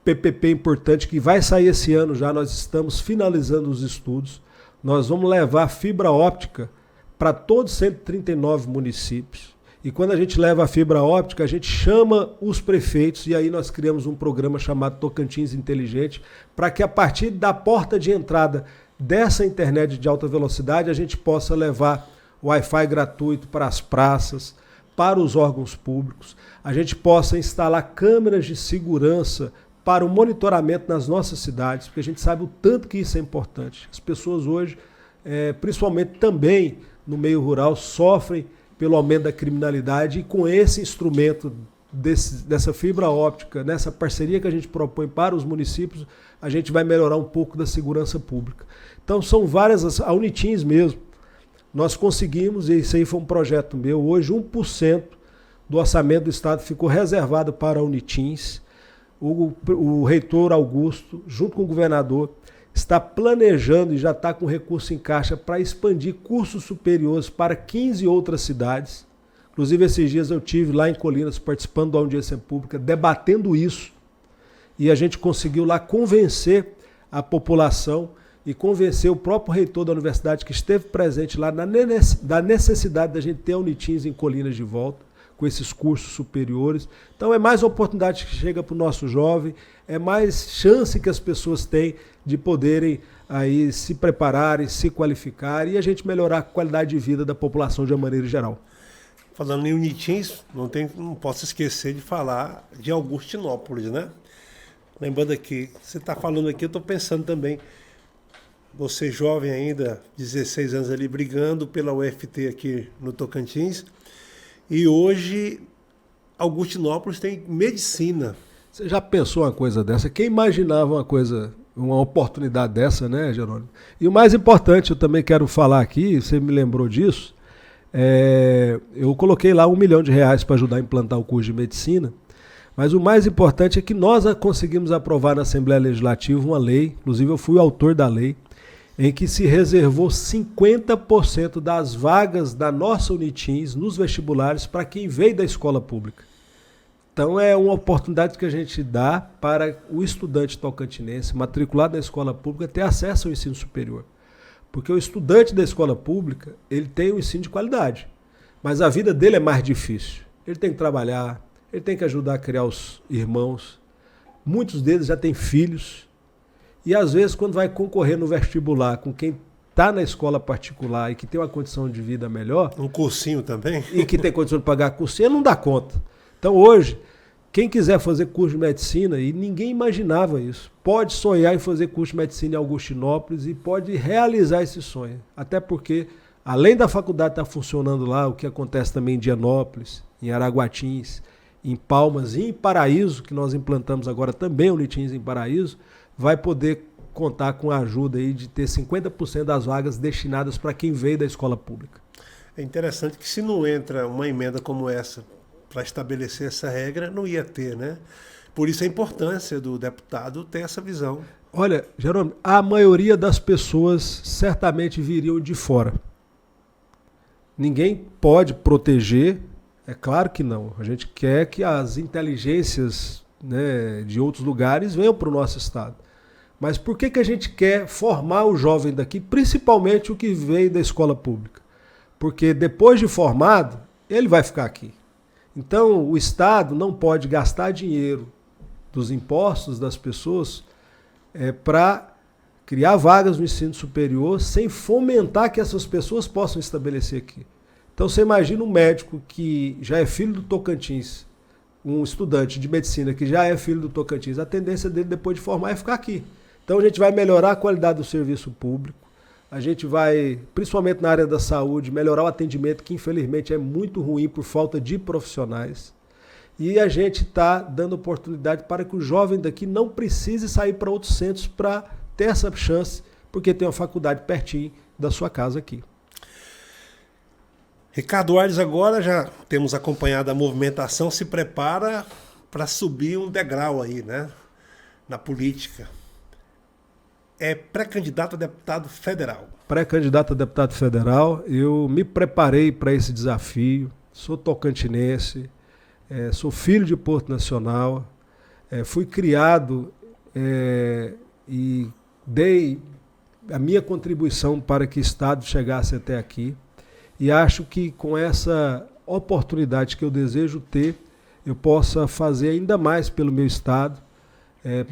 PPP importante que vai sair esse ano já, nós estamos finalizando os estudos. Nós vamos levar fibra óptica para todos os 139 municípios. E quando a gente leva a fibra óptica, a gente chama os prefeitos e aí nós criamos um programa chamado Tocantins Inteligente para que a partir da porta de entrada dessa internet de alta velocidade a gente possa levar Wi-Fi gratuito para as praças, para os órgãos públicos, a gente possa instalar câmeras de segurança para o monitoramento nas nossas cidades, porque a gente sabe o tanto que isso é importante. As pessoas hoje, principalmente também no meio rural, sofrem pelo aumento da criminalidade e com esse instrumento dessa fibra óptica, nessa parceria que a gente propõe para os municípios, a gente vai melhorar um pouco da segurança pública. Então são várias, a Unitins mesmo, nós conseguimos, e isso aí foi um projeto meu, hoje 1% do orçamento do Estado ficou reservado para a Unitins. O reitor Augusto, junto com o governador, está planejando e já está com recurso em caixa para expandir cursos superiores para 15 outras cidades. Inclusive, esses dias eu tive lá em Colinas, participando da audiência pública, debatendo isso, e a gente conseguiu lá convencer a população e convencer o próprio reitor da universidade, que esteve presente lá, da necessidade da gente ter a Unitins em Colinas de volta, com esses cursos superiores. Então é mais oportunidade que chega para o nosso jovem, é mais chance que as pessoas têm de poderem aí se prepararem, se qualificarem e a gente melhorar a qualidade de vida da população de uma maneira geral. Falando em Unitins, não posso esquecer de falar de Augustinópolis, né? Lembrando aqui, você está falando aqui, eu estou pensando também, você jovem ainda, 16 anos ali, brigando pela UFT aqui no Tocantins, e hoje Augustinópolis tem medicina. Você já pensou uma coisa dessa? Quem imaginava uma oportunidade dessa, né, Jerônimo? E o mais importante, eu também quero falar aqui, você me lembrou disso, eu coloquei lá R$1 milhão para ajudar a implantar o curso de medicina, mas o mais importante é que nós conseguimos aprovar na Assembleia Legislativa uma lei, inclusive eu fui o autor da lei, em que se reservou 50% das vagas da nossa Unitins nos vestibulares para quem veio da escola pública. Então é uma oportunidade que a gente dá para o estudante tocantinense matriculado na escola pública ter acesso ao ensino superior. Porque o estudante da escola pública, ele tem um ensino de qualidade, mas a vida dele é mais difícil. Ele tem que trabalhar, ele tem que ajudar a criar os irmãos, muitos deles já têm filhos, e às vezes quando vai concorrer no vestibular com quem está na escola particular e que tem uma condição de vida melhor... Um cursinho também? E que tem condição de pagar cursinho, ele não dá conta. Então hoje, quem quiser fazer curso de medicina, e ninguém imaginava isso, pode sonhar em fazer curso de medicina em Augustinópolis e pode realizar esse sonho. Até porque, além da faculdade estar funcionando lá, o que acontece também em Dianópolis, em Araguatins, em Palmas e em Paraíso, que nós implantamos agora também Unitins em Paraíso, vai poder contar com a ajuda aí de ter 50% das vagas destinadas para quem veio da escola pública. É interessante que se não entra uma emenda como essa para estabelecer essa regra, não ia ter, né? Por isso a importância do deputado ter essa visão. Olha, Jerônimo, a maioria das pessoas certamente viriam de fora. Ninguém pode proteger, é claro que não. A gente quer que as inteligências, né, de outros lugares venham para o nosso estado. Mas por que a gente quer formar o jovem daqui, principalmente o que veio da escola pública? Porque depois de formado, ele vai ficar aqui. Então, o Estado não pode gastar dinheiro dos impostos das pessoas para criar vagas no ensino superior sem fomentar que essas pessoas possam estabelecer aqui. Então, você imagina um médico que já é filho do Tocantins, um estudante de medicina que já é filho do Tocantins, a tendência dele depois de formar é ficar aqui. Então, a gente vai melhorar a qualidade do serviço público, a gente vai, principalmente na área da saúde, melhorar o atendimento, que infelizmente é muito ruim por falta de profissionais. E a gente está dando oportunidade para que o jovem daqui não precise sair para outros centros para ter essa chance, porque tem uma faculdade pertinho da sua casa aqui. Ricardo Aires, agora já temos acompanhado a movimentação, se prepara para subir um degrau aí, né, na política. É pré-candidato a deputado federal. Pré-candidato a deputado federal, eu me preparei para esse desafio, sou tocantinense, sou filho de Porto Nacional, fui criado e dei a minha contribuição para que o Estado chegasse até aqui, e acho que com essa oportunidade que eu desejo ter, eu possa fazer ainda mais pelo meu Estado,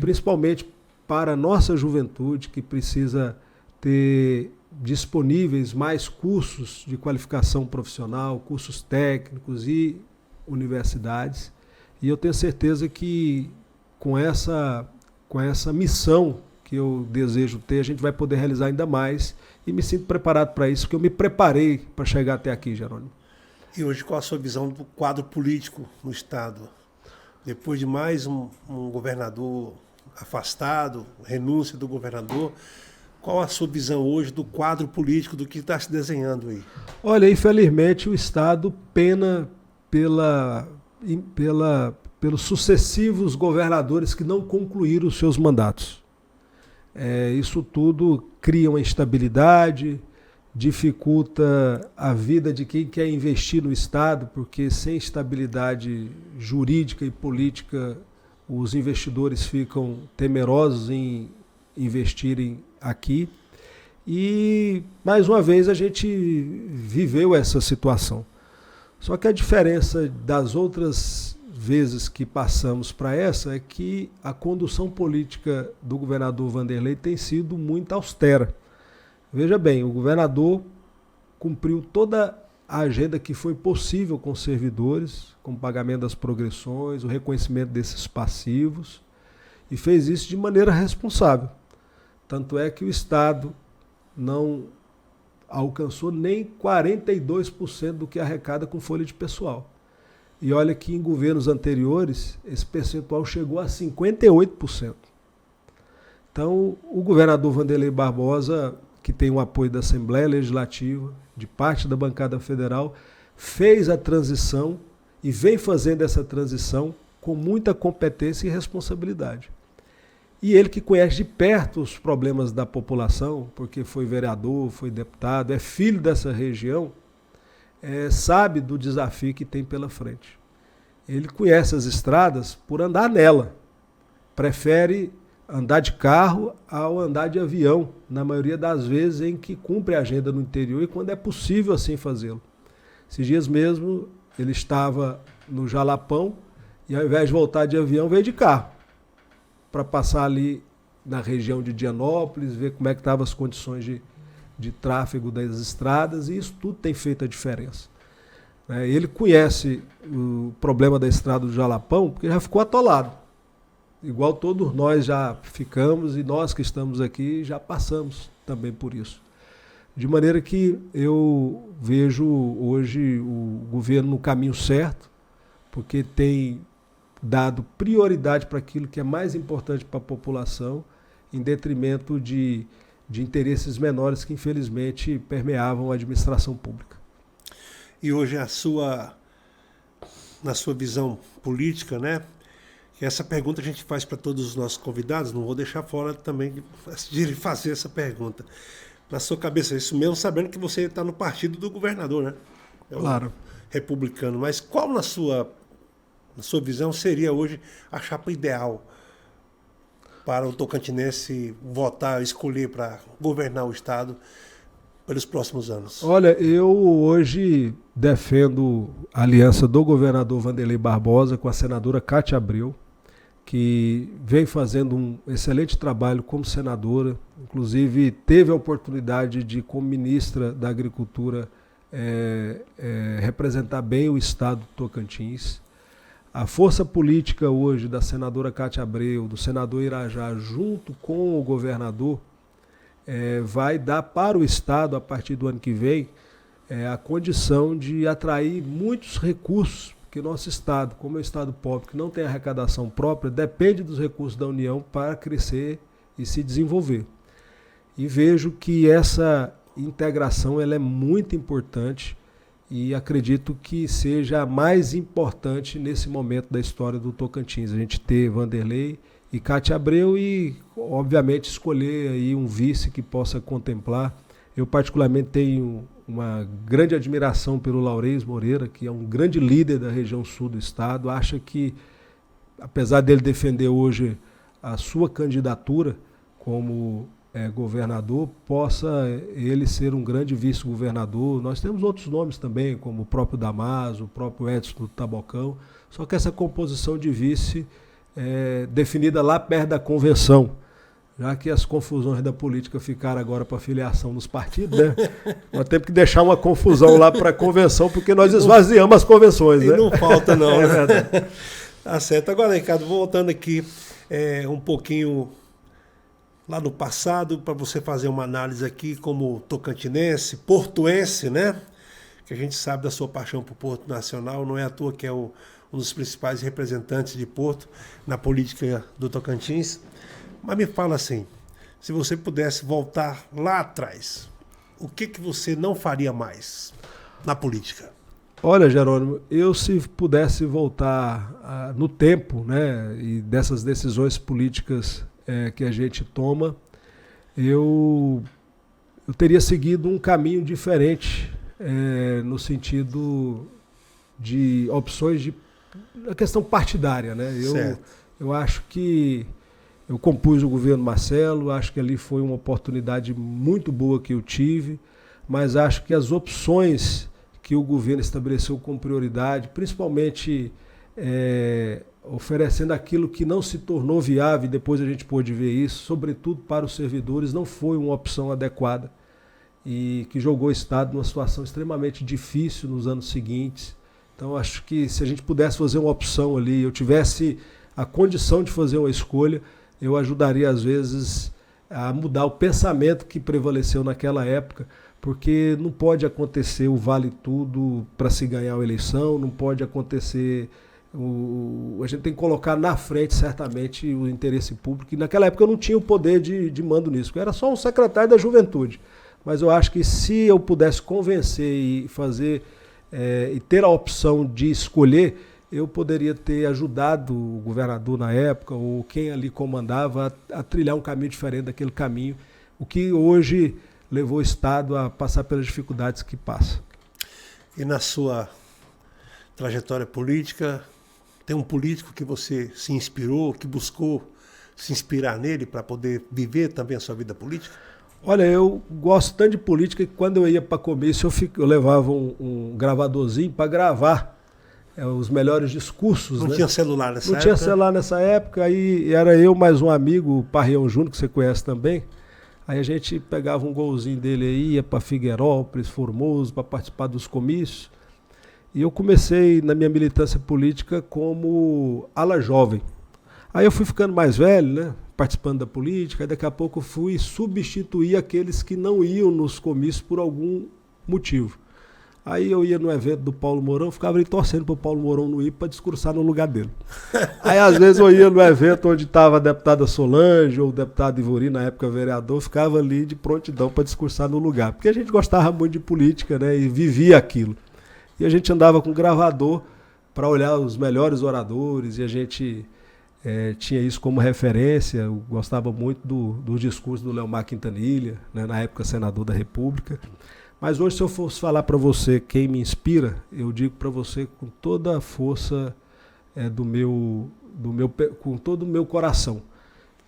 principalmente para a nossa juventude, que precisa ter disponíveis mais cursos de qualificação profissional, cursos técnicos e universidades. E eu tenho certeza que com essa missão que eu desejo ter, a gente vai poder realizar ainda mais, e me sinto preparado para isso, porque eu me preparei para chegar até aqui, Jerônimo. E hoje, qual a sua visão do quadro político no Estado? Depois de mais um governador afastado, renúncia do governador, qual a sua visão hoje do quadro político, do que está se desenhando aí? Olha, infelizmente o Estado pena pelos sucessivos governadores que não concluíram os seus mandatos. Isso tudo cria uma instabilidade, dificulta a vida de quem quer investir no Estado, porque sem estabilidade jurídica e política, os investidores ficam temerosos em investirem aqui. E, mais uma vez, a gente viveu essa situação. Só que a diferença das outras vezes que passamos para essa é que a condução política do governador Vanderlei tem sido muito austera. Veja bem, o governador cumpriu toda a agenda que foi possível com os servidores, com o pagamento das progressões, o reconhecimento desses passivos, e fez isso de maneira responsável. Tanto é que o Estado não alcançou nem 42% do que arrecada com folha de pessoal. E olha que em governos anteriores esse percentual chegou a 58%. Então, o governador Wanderlei Barbosa, que tem o apoio da Assembleia Legislativa, de parte da bancada federal, fez a transição e vem fazendo essa transição com muita competência e responsabilidade. E ele que conhece de perto os problemas da população, porque foi vereador, foi deputado, é filho dessa região, sabe do desafio que tem pela frente. Ele conhece as estradas por andar nela. Prefere andar de carro ao andar de avião, na maioria das vezes em que cumpre a agenda no interior e quando é possível assim fazê-lo. Esses dias mesmo ele estava no Jalapão e ao invés de voltar de avião veio de carro para passar ali na região de Dianópolis, ver como é que estavam as condições de tráfego das estradas, e isso tudo tem feito a diferença. Ele conhece o problema da estrada do Jalapão porque já ficou atolado. Igual todos nós já ficamos e nós que estamos aqui já passamos também por isso. De maneira que eu vejo hoje o governo no caminho certo, porque tem dado prioridade para aquilo que é mais importante para a população, em detrimento de interesses menores que infelizmente permeavam a administração pública. E hoje na sua visão política, né? Essa pergunta a gente faz para todos os nossos convidados, não vou deixar fora também de fazer essa pergunta. Na sua cabeça, isso mesmo sabendo que você está no partido do governador, né? Claro. Republicano. Mas qual na sua visão seria hoje a chapa ideal para o tocantinense votar, escolher para governar o estado pelos próximos anos? Olha, eu hoje defendo a aliança do governador Wanderlei Barbosa com a senadora Cátia Abreu, que vem fazendo um excelente trabalho como senadora, inclusive teve a oportunidade de, como ministra da Agricultura, representar bem o estado do Tocantins. A força política hoje da senadora Cátia Abreu, do senador Irajá, junto com o governador, vai dar para o estado, a partir do ano que vem, a condição de atrair muitos recursos, porque nosso estado, como é um estado pobre, que não tem arrecadação própria, depende dos recursos da União para crescer e se desenvolver. E vejo que essa integração ela é muito importante e acredito que seja a mais importante nesse momento da história do Tocantins. A gente ter Wanderlei e Cátia Abreu e, obviamente, escolher aí um vice que possa contemplar. Eu, particularmente, tenho uma grande admiração pelo Laurez Moreira, que é um grande líder da região sul do estado. Acho que, apesar dele defender hoje a sua candidatura como governador, possa ele ser um grande vice-governador. Nós temos outros nomes também, como o próprio Damaso, o próprio Edson do Tabocão, só que essa composição de vice definida lá perto da convenção, já que as confusões da política ficaram agora para filiação nos partidos, né? Nós temos que deixar uma confusão lá para a convenção, porque nós esvaziamos as convenções, né? E não falta não, é né? verdade. Tá certo. Agora, Ricardo, voltando aqui um pouquinho lá no passado, para você fazer uma análise aqui como tocantinense, portuense, né? Que a gente sabe da sua paixão por Porto Nacional, não é à toa que é um dos principais representantes de Porto na política do Tocantins. Mas me fala assim, se você pudesse voltar lá atrás, o que você não faria mais na política? Olha, Jerônimo, eu se pudesse voltar no tempo, né, e dessas decisões políticas que a gente toma, eu teria seguido um caminho diferente, no sentido de opções da questão partidária, né? Eu acho que eu compus o governo Marcelo, acho que ali foi uma oportunidade muito boa que eu tive, mas acho que as opções que o governo estabeleceu como prioridade, principalmente oferecendo aquilo que não se tornou viável, e depois a gente pôde ver isso, sobretudo para os servidores, não foi uma opção adequada e que jogou o Estado numa situação extremamente difícil nos anos seguintes. Então acho que se a gente pudesse fazer uma opção ali, eu tivesse a condição de fazer uma escolha, eu ajudaria às vezes a mudar o pensamento que prevaleceu naquela época porque não pode acontecer o vale tudo para se ganhar a eleição, não pode acontecer... A gente tem que colocar na frente, certamente, o interesse público. E naquela época eu não tinha o poder de mando nisso, eu era só um secretário da juventude. Mas eu acho que se eu pudesse convencer e fazer, e ter a opção de escolher, eu poderia ter ajudado o governador na época, ou quem ali comandava, a trilhar um caminho diferente daquele caminho, o que hoje levou o Estado a passar pelas dificuldades que passa. E na sua trajetória política, tem um político que você se inspirou, que buscou se inspirar nele para poder viver também a sua vida política? Olha, eu gosto tanto de política que quando eu ia para comício eu levava um gravadorzinho para gravar os melhores discursos. Não, né? Tinha celular nessa época? Não tinha celular nessa época, aí era eu mais um amigo, o Parreão Júnior, que você conhece também. Aí a gente pegava um golzinho dele aí, ia para Figueirópolis, Formoso, para participar dos comícios. E eu comecei na minha militância política como ala jovem. Aí eu fui ficando mais velho, né, participando da política, e daqui a pouco eu fui substituir aqueles que não iam nos comícios por algum motivo. Aí eu ia no evento do Paulo Mourão, ficava ali torcendo para o Paulo Mourão não ir para discursar no lugar dele. Aí às vezes eu ia no evento onde estava a deputada Solange ou o deputado Ivori, na época vereador, ficava ali de prontidão para discursar no lugar. Porque a gente gostava muito de política, né, e vivia aquilo. E a gente andava com gravador para olhar os melhores oradores, e a gente tinha isso como referência. Eu gostava muito do discurso do Leomar Quintanilha, né, na época senador da República. Mas hoje, se eu fosse falar para você quem me inspira, eu digo para você com toda a força com todo o meu coração,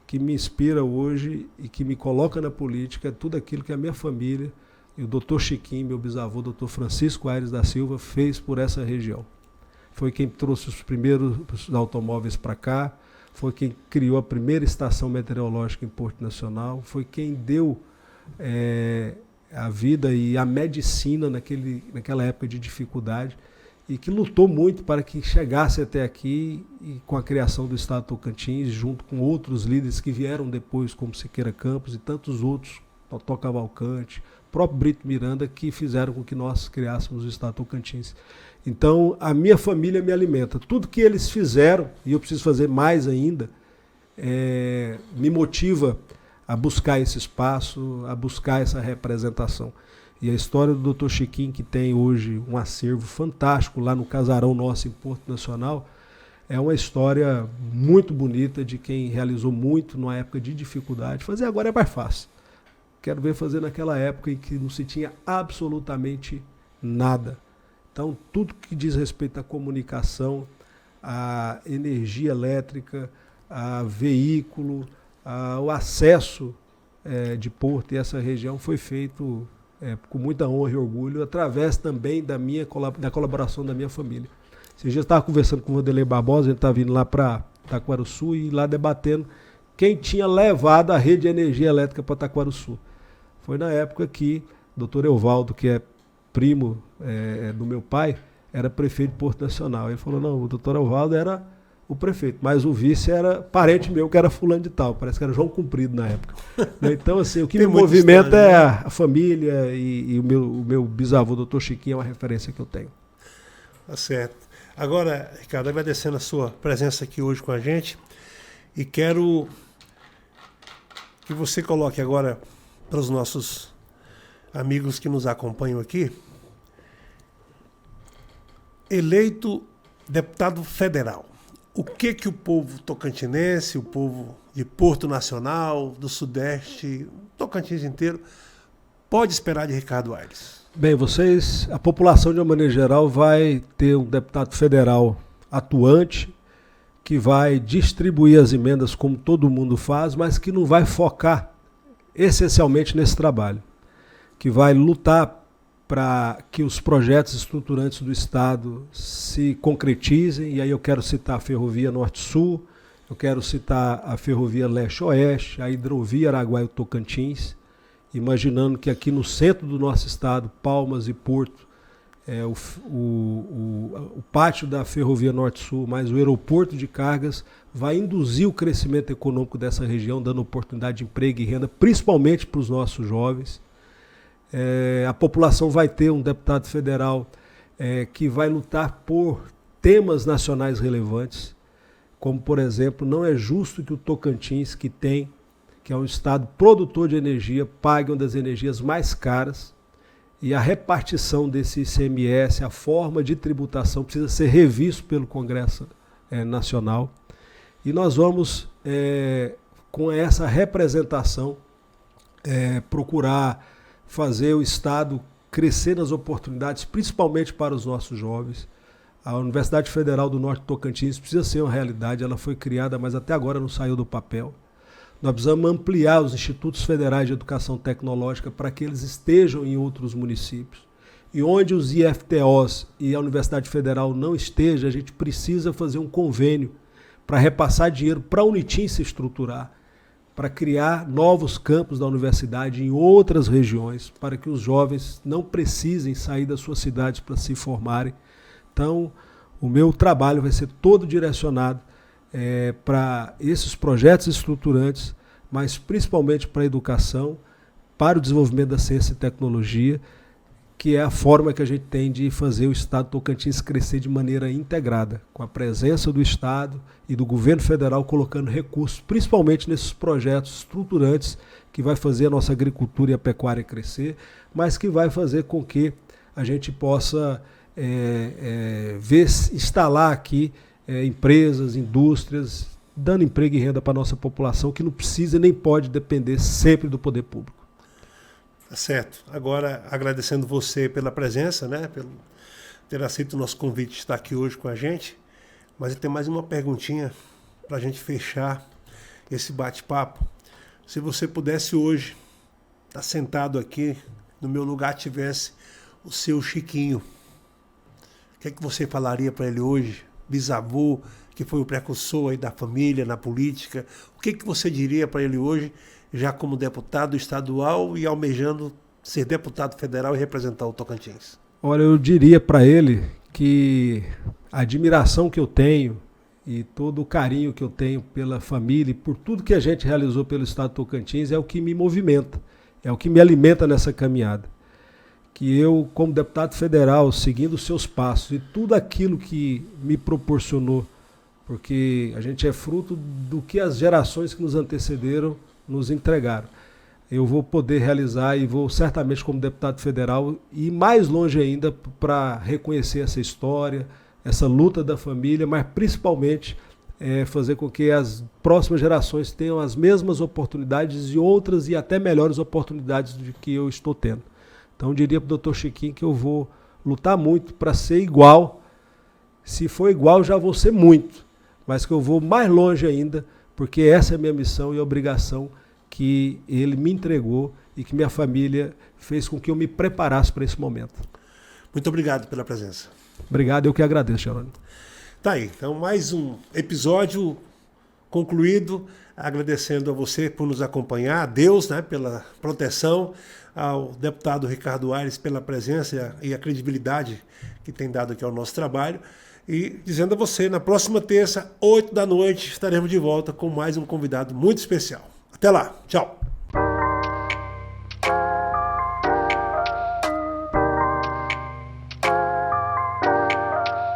que me inspira hoje e que me coloca na política, é tudo aquilo que a minha família e o doutor Chiquinho, meu bisavô, doutor Francisco Aires da Silva, fez por essa região. Foi quem trouxe os primeiros automóveis para cá, foi quem criou a primeira estação meteorológica em Porto Nacional, foi quem deu a vida e a medicina naquela época de dificuldade, e que lutou muito para que chegasse até aqui, e com a criação do Estado Tocantins, junto com outros líderes que vieram depois, como Siqueira Campos e tantos outros, Totó Cavalcante, próprio Brito Miranda, que fizeram com que nós criássemos o Estado Tocantins. Então, a minha família me alimenta. Tudo que eles fizeram, e eu preciso fazer mais ainda, me motiva a buscar esse espaço, a buscar essa representação. E a história do Dr. Chiquinho, que tem hoje um acervo fantástico lá no casarão nosso em Porto Nacional, é uma história muito bonita de quem realizou muito numa época de dificuldade. Fazer agora é mais fácil. Quero ver fazer naquela época em que não se tinha absolutamente nada. Então, tudo que diz respeito à comunicação, à energia elétrica, a veículo, o acesso de Porto e essa região foi feito com muita honra e orgulho, através também da colaboração da minha família. Esses dias eu estava conversando com o Vanderlei Barbosa, a gente estava vindo lá para Taquarussu e lá debatendo quem tinha levado a rede de energia elétrica para Taquarussu. Foi na época que o Dr. Evaldo, que é primo do meu pai, era prefeito de Porto Nacional. Ele falou, não, o Dr. Evaldo era o prefeito, mas o vice era parente meu, que era fulano de tal, parece que era João Comprido na época. Então, assim, o que me movimenta história, né? A família e o meu bisavô, Dr. Chiquinho, é uma referência que eu tenho. Tá certo. Agora, Ricardo, agradecendo a sua presença aqui hoje com a gente, e quero que você coloque agora para os nossos amigos que nos acompanham aqui, eleito deputado federal. O que o povo tocantinense, o povo de Porto Nacional, do Sudeste, Tocantins inteiro, pode esperar de Ricardo Aires? Bem, a população de uma maneira geral vai ter um deputado federal atuante, que vai distribuir as emendas como todo mundo faz, mas que não vai focar essencialmente nesse trabalho, que vai lutar para que os projetos estruturantes do Estado se concretizem. E aí eu quero citar a Ferrovia Norte-Sul, eu quero citar a Ferrovia Leste-Oeste, a Hidrovia Araguaia-Tocantins, imaginando que aqui no centro do nosso estado, Palmas e Porto, o pátio da Ferrovia Norte-Sul, mais o aeroporto de cargas, vai induzir o crescimento econômico dessa região, dando oportunidade de emprego e renda, principalmente para os nossos jovens. A população vai ter um deputado federal que vai lutar por temas nacionais relevantes, como, por exemplo, não é justo que o Tocantins, que é um estado produtor de energia, pague uma das energias mais caras, e a repartição desse ICMS, a forma de tributação, precisa ser revisto pelo Congresso Nacional. E nós vamos, com essa representação, procurar fazer o Estado crescer nas oportunidades, principalmente para os nossos jovens. A Universidade Federal do Norte do Tocantins precisa ser uma realidade, ela foi criada, mas até agora não saiu do papel. Nós precisamos ampliar os institutos federais de educação tecnológica para que eles estejam em outros municípios. E onde os IFTOs e a Universidade Federal não estejam, a gente precisa fazer um convênio para repassar dinheiro para a Unitim se estruturar, para criar novos campos da universidade em outras regiões, para que os jovens não precisem sair das suas cidades para se formarem. Então, o meu trabalho vai ser todo direcionado para esses projetos estruturantes, mas principalmente para a educação, para o desenvolvimento da ciência e tecnologia, que é a forma que a gente tem de fazer o Estado Tocantins crescer de maneira integrada, com a presença do Estado e do governo federal colocando recursos, principalmente nesses projetos estruturantes que vai fazer a nossa agricultura e a pecuária crescer, mas que vai fazer com que a gente possa instalar aqui empresas, indústrias, dando emprego e renda para a nossa população, que não precisa nem pode depender sempre do poder público. Tá certo. Agora, agradecendo você pela presença, né, pelo ter aceito o nosso convite de estar aqui hoje com a gente, mas eu tenho mais uma perguntinha para a gente fechar esse bate-papo. Se você pudesse hoje estar sentado aqui, no meu lugar tivesse o seu Chiquinho, o que é que você falaria para ele hoje? Bisavô, que foi o precursor aí da família, na política, o que que você diria para ele hoje, já como deputado estadual e almejando ser deputado federal e representar o Tocantins? Olha, eu diria para ele que a admiração que eu tenho e todo o carinho que eu tenho pela família e por tudo que a gente realizou pelo Estado do Tocantins é o que me movimenta, é o que me alimenta nessa caminhada. Que eu, como deputado federal, seguindo os seus passos e tudo aquilo que me proporcionou, porque a gente é fruto do que as gerações que nos antecederam nos entregaram. Eu vou poder realizar e vou certamente, como deputado federal, ir mais longe ainda para reconhecer essa história, essa luta da família, mas principalmente fazer com que as próximas gerações tenham as mesmas oportunidades e outras e até melhores oportunidades do que eu estou tendo. Então eu diria para o Dr. Chiquinho que eu vou lutar muito para ser igual. Se for igual, já vou ser muito, mas que eu vou mais longe ainda, porque essa é a minha missão e obrigação que ele me entregou e que minha família fez com que eu me preparasse para esse momento. Muito obrigado pela presença. Obrigado, eu que agradeço, Jerônimo. Tá aí, então mais um episódio concluído, agradecendo a você por nos acompanhar, a Deus, né, pela proteção, ao deputado Ricardo Aires pela presença e a credibilidade que tem dado aqui ao nosso trabalho. E dizendo a você, na próxima terça, 8 da noite, estaremos de volta com mais um convidado muito especial. Até lá, tchau!